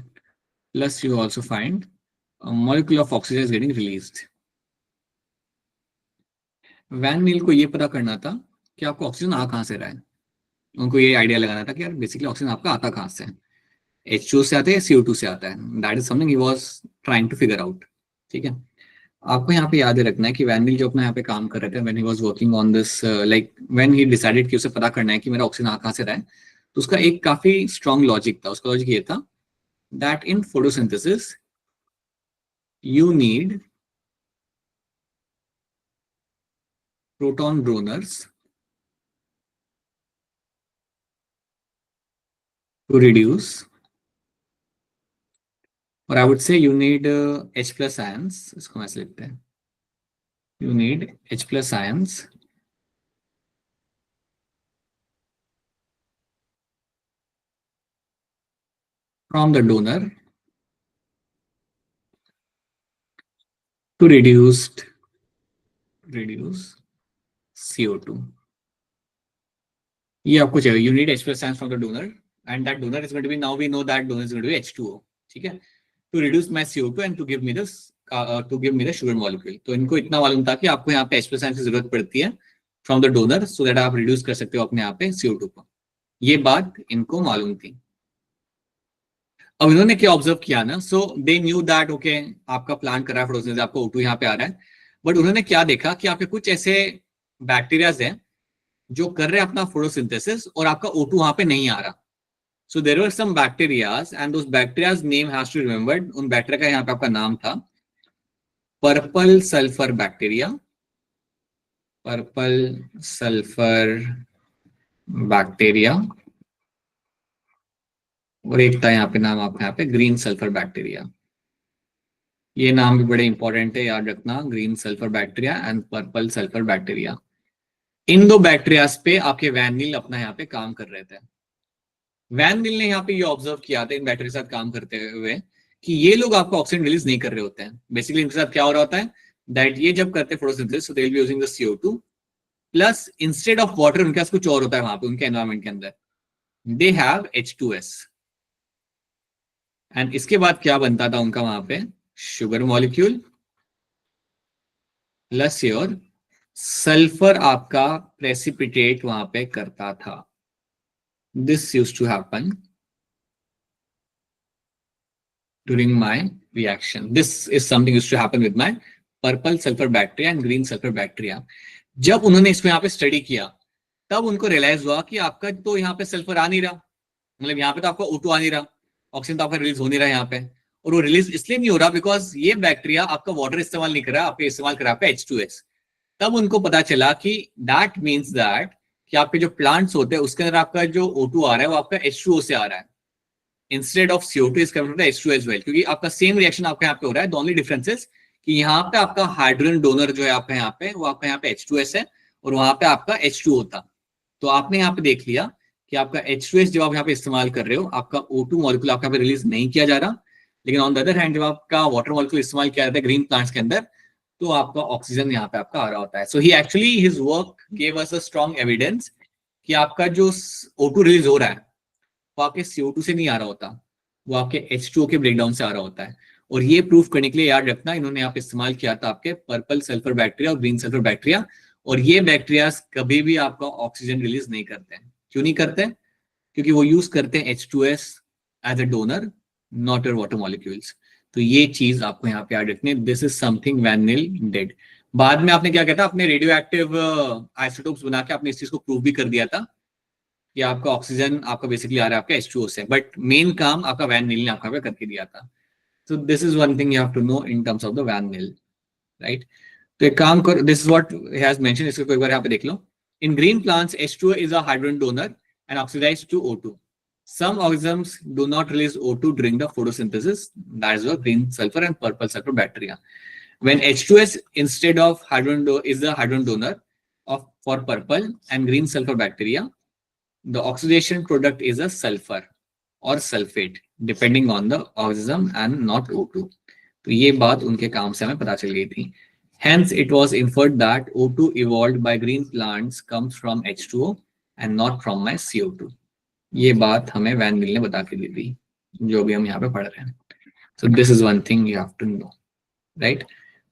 plus you also find a molecule of oxygen is getting released. Van Niel को ये पता करना था कि आपको oxygen आ कहाँ से रहा है। उनको ये आइडिया लगाना था कि यार बेसिकली ऑक्सीजन आपका आता कहाँ से है, H2O से आता है, CO2 से आता है। That is something he was trying to figure out. ठीक है, आपको यहाँ पे याद रखना है कि वैन नील जो अपना यहाँ पे काम कर रहे थे, when he was working on this, like when he decided कि उसे पता करना है कि मेरा ऑक्सीजन कहाँ से रहा है, तो उसका एक काफी स्ट्रॉन्ग लॉजिक था। उसका लॉजिक ये था that in photosynthesis you need proton donors to reduce, और I would say you need H+ ions, इसको ऐसे लिखते हैं, you need H+ ions from the donor to reduce CO2. ये आपको चाहिए, you need H+ ions from the donor and that donor is going to be, now we know that donor is going to be H2O. ठीक है, to reduce my CO2 and to give me this the sugar molecule. तो इनको इतना मालूम था कि आपको यहाँ पे H+ ions की जरूरत पड़ती है from the donor so that आप reduce कर सकते हो अपने यहाँ पे CO2 को। ये बात इनको मालूम थी। अब इन्होंने क्या ऑब्जर्व किया ना, सो दे न्यू दैट ओके आपका प्लांट कर रहा है फोटोसिंथेसिस, आपका O2 यहाँ पे आ रहा है, बट उन्होंने क्या देखा कि आपके कुछ ऐसे बैक्टीरियाज हैं जो कर रहे हैं अपना फोटोसिंथेसिस और आपका O2 वहां पे नहीं आ रहा. So there were some bacterias and those bacteria's name has to be remembered. उन बैक्टीरिया का यहाँ पे आपका नाम था purple sulphur bacteria, purple sulphur bacteria, और एक था यहाँ पे नाम आपका यहाँ पे ग्रीन सल्फर बैक्टीरिया. ये नाम भी बड़े इंपॉर्टेंट है, याद रखना, green sulphur bacteria and purple sulphur bacteria. इन दो बैक्टीरियाज पे आपके वैन नील अपना यहाँ पे काम कर रहे थे. वैन नील ने यहाँ पे ये ऑब्जर्व किया था इन बैक्टीरिया के साथ काम करते हुए कि ये लोग आपको ऑक्सीजन रिलीज नहीं कर रहे होते हैं. बेसिकली इनके साथ क्या हो रहा होता है दैट ये जब करते हैं photosynthesis so they will be using the CO2 plus instead of water उनके पास कुछ और होता है वहां पे उनके एनवायरमेंट के अंदर, दे हैव H2S. एंड इसके बाद क्या बनता था उनका वहां पे sugar molecule plus your sulphur आपका प्रेसिपिटेट वहां पे करता था. This used to happen during my reaction. This is something used to happen with my purple sulfur bacteria and green sulfur bacteria. जब उन्होंने इसमें यहाँ पे स्टडी किया तब उनको रियलाइज हुआ कि आपका तो यहाँ पे सल्फर आ नहीं रहा, मतलब यहाँ पे तो आपका O2 आ नहीं रहा, ऑक्सीजन तो आपका रिलीज हो नहीं रहा यहाँ पे, और वो रिलीज इसलिए नहीं हो रहा बिकॉज ये बैक्टीरिया आपका वाटर इस्तेमाल नहीं कर रहा, आपके इस्तेमाल कर रहा है H2S. तब उनको पता चला कि दैट मीन्स दैट कि आपके जो प्लांट्स होते हैं उसके अंदर आपका जो O2 आ रहा है वो आपका H2O से आ रहा है instead of CO2 is coming from H2 as well, क्योंकि आपका सेम रिएक्शन आपका यहाँ पे हो रहा है. द ओनली डिफरेंस इज कि यहाँ पे आपका हाइड्रोजन डोनर जो है आपका यहाँ पे वो आपका यहाँ पे H2S है और वहां पे आपका H2O होता. तो आपने यहाँ पे देख लिया कि आपका H2S जब आप यहाँ पे इस्तेमाल कर रहे हो आपका O2 मॉलिक्यूल आपका यहाँ पे रिलीज नहीं किया जा रहा, लेकिन ऑन द अदर हैंड जब आपका वाटर मॉलिक्यूल इस्तेमाल किया जाता है ग्रीन प्लांट्स के अंदर तो आपका ऑक्सीजन यहाँ पे आपका आ रहा होता है. So he actually his work gave us a strong evidence कि आपका जो O2 रिलीज हो रहा है वो आपके CO2 से नहीं आ रहा होता, वो आपके H2O के ब्रेकडाउन से आ रहा होता है. और ये प्रूफ करने के लिए याद रखना इन्होंने यहाँ पे इस्तेमाल किया था आपके पर्पल सल्फर बैक्टीरिया और ग्रीन सल्फर बैक्टीरिया. और ये बैक्टीरिया कभी भी आपका ऑक्सीजन रिलीज नहीं करते हैं. क्यों नहीं करते? क्योंकि वो यूज करते हैं H2S as a donor, not your water molecules. तो ये चीज आपको यहाँ पे याद रखनी है. This is something van Niel did. बाद में आपने क्या कहता अपने रेडियो एक्टिव आइसोटोप्स बना के आपने इस चीज को प्रूव भी कर दिया था कि आपका ऑक्सीजन आपका बेसिकली आ रहा है आपका H2O से, बट मेन काम आपका वैन नील ने आपका करके दिया था. So this is one thing you have to know in terms of the van Niel, right. तो एक काम करो, this is what he has mention, इसको एक बार यहाँ पे देख लो. In green plants H2O is a hydrogen donor and oxidized to O2. Some organisms do not release O2 during the photosynthesis. That is why green sulfur and purple sulfur bacteria. When H2S instead of hydrogen is the hydrogen donor for purple and green sulfur bacteria, the oxidation product is a sulfur or sulfate, depending on the organism and not O2. तो ये बात उनके काम से हमें पता चल गई थी. Hence, it was inferred that O2 evolved by green plants comes from H2O and not from my CO2. ये बात हमें वैन नील ने बता के दी थी जो भी हम यहाँ पे पढ़ रहे हैं. So this is one thing you have to know, right?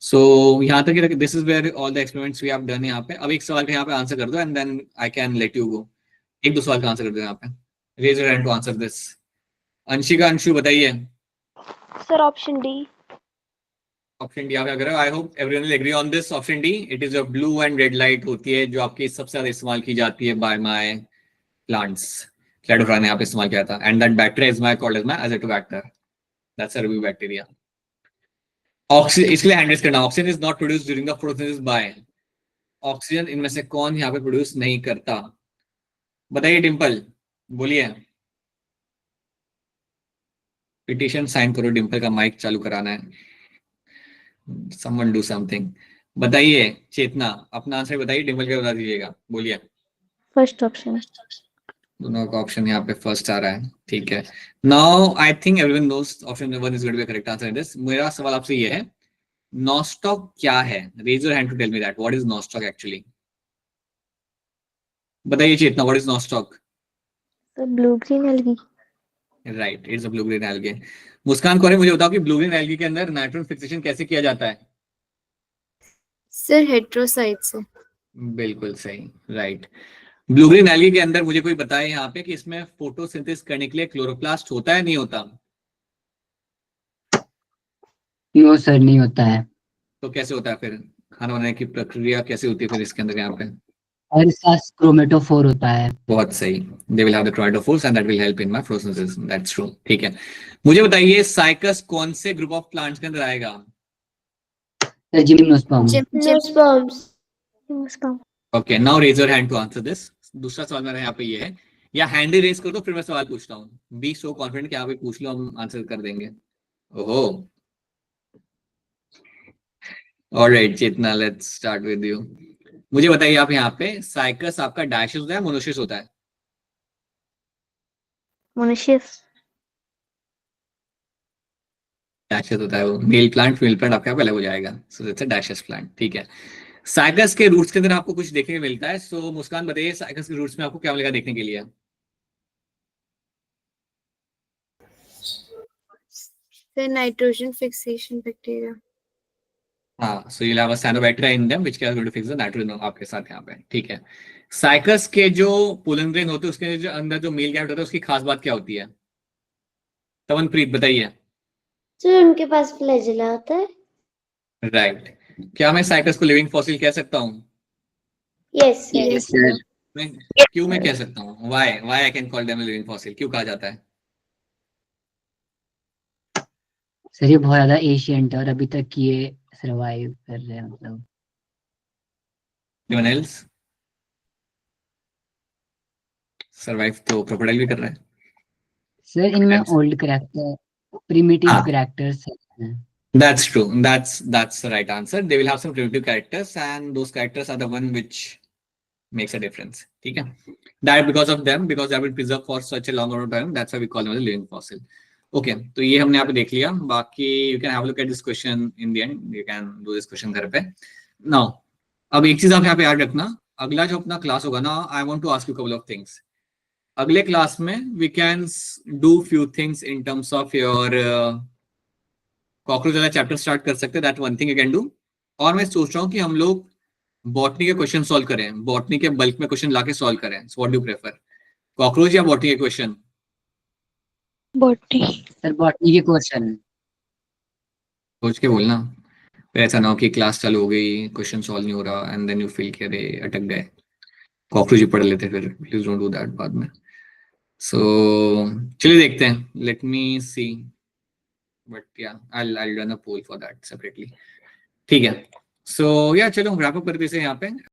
So यहाँ तक this is where all the experiments we have done यहाँ पे. अब एक सवाल का यहाँ पे आंसर कर दो and then I can let you go. एक दो सवाल का आंसर कर दो यहाँ पे. Raise your hand to answer this. Anshika, Anshu बताइए. Sir, option D. Option D आप क्या कर रहे हो? I hope everyone will agree on this. Option D, it is a blue and red light होती है जो आपकी सबसे ज्यादा इस्तेमाल की जाती है बाय माय प्लांट्स. क्लेडोफोरा ने यहाँ पे इस्तेमाल किया था and that bacteria is my called as my Azotobacter. That's a review bacteria. Oxygen इसलिए हैंडल करना, oxygen is not produced during the photosynthesis by. Oxygen इनमें से कौन यहाँ पे प्रोड्यूस नहीं करता? बताइए डिंपल, बोलिए. पिटीशन साइन करो, डिंपल का माइक चालू कराना है. Someone do something. बताइए चेतना, अपना आंसर बताइए. डिंपल क्या बता दीजिएगा, बोलिए. First option. दोनों का ऑप्शन यहाँ पे फर्स्ट आ रहा है, ठीक है. Now I think everyone knows option number 1 is going to be correct answer in this. मेरा सवाल आपसे ये है, नॉस्टॉक क्या है? Raise your hand to tell me that. What is Nostoc actually? बताइए Chetna, what is Nostoc? Blue green algae. Right, it's a blue green algae. Muskan Kaure, मुझे बताओ कि ब्लू ग्रीन एल्गी के अंदर नाइट्रोजन फिक्सेशन कैसे किया जाता है? सर हेट्रोसाइट से. बिल्कुल सही, राइट. ब्लू ग्रीन एल्गी के अंदर मुझे कोई बताए यहाँ पे कि इसमें फोटोसिंथेसिस करने के लिए क्लोरोप्लास्ट होता है नहीं होता? वो सर नहीं होता है। तो कैसे होता है फिर? खाना बनाने की प्रक्रिया कैसे होती है फिर इसके अंदर यहाँ पे? और इसका क्रोमेटोफोर होता है। बहुत सही। दे will have the chromatophores and that will help in my photosynthesis, that's true. ठीक है, मुझे बताइए साइकस कौन से ग्रुप ऑफ प्लांट्स के अंदर आएगा? Sir gymnosperm. Gymnosperm. Okay, now raise your hand to answer this. दूसरा सवाल मेरा यहाँ पे ये है, या हैंड ही रेज कर दो फिर मैं सवाल पूछता हूँ। बी सो कॉन्फिडेंट कि आप ही पूछ लो, हम आंसर कर देंगे। ओहो, alright Chetna, let's start with you. मुझे बताइए आप यहाँ पे साइकस आपका डायशियस होता है मोनोशियस होता है? मोनोशियस। डायशियस होता है वो। मेल प्लांट फीमेल प्लांट आपका अलग हो जाएगा, so that's a dioecious plant. ठीक है, साइकस के रूट्स के अंदर आपको कुछ देखने को मिलता है। सो मुस्कान बताइए साइकस के रूट्स में आपको क्या मिलेगा देखने के लिए? Sir, nitrogen fixation bacteria. हाँ, सो you'll have a cyanobacteria in them which are going to fix the nitrogen आपके साथ यहाँ पे। ठीक है, साइकस के जो पोलन ग्रेन होते हैं उसके जो अंदर जो मेल गैप होता है उसकी खास बात क्या होती है? तमनप्रीत बताइए। तो उनके पास फ्लैजेला होता है। राइट, क्या मैं साइकस को लिविंग फॉसिल कह सकता हूँ? Yes Yes, sir. sir. मैं क्यों मैं कह सकता हूँ? Why I can call them living fossil, क्यों कहा जाता है? सर ये बहुत ज्यादा एशियंट है और अभी तक ये सरवाइव कर रहे हैं, मतलब। Anyone else? सर्वाइव तो क्रोकोडाइल भी कर रहा है। सर इनमें ओल्ड करैक्टर, प्रिमिटिव हाँ, करैक्टर्स हैं। that's true. That's the right answer. They will have some primitive characters, and those characters are the one which makes a difference. ठीक है, that because of them, because they have been preserved for such a long amount of time, that's why we call them as a living fossil. Okay, तो ये हमने यहाँ पे देख लिया। बाकी you can have a look at this question in the end. You can do this question घर पे। Now, अब एक चीज आप यहाँ पे याद रखना, अगला जो अपना क्लास होगा ना, I want to ask you a couple of things. अगले क्लास में we can do few things in terms of your cockroach वाला चैप्टर स्टार्ट कर सकते हैं, that one thing you can do. और मैं सोच रहा हूँ कि हम लोग बॉटनी के क्वेश्चन सॉल्व करें, बॉटनी के बल्क में क्वेश्चन लाके सॉल्व करें। So what do prefer, cockroach या बॉटनी के क्वेश्चन? बॉटनी। सर बॉटनी के क्वेश्चन। सोच के बोलना, फिर ऐसा ना हो कि क्लास चालू हो गई क्वेश्चन सॉल्व नहीं हो रहा एंड देन यू फील कि अरे अटक गए। कॉकरोच ही पढ़ लेते फिर, प्लीज डोंट डू दैट बाद में। सो चलिए देखते हैं, let me see, but yeah I run a poll for that separately. ठीक है, सो या चलो रैप अप करते हैं इसे यहाँ पे।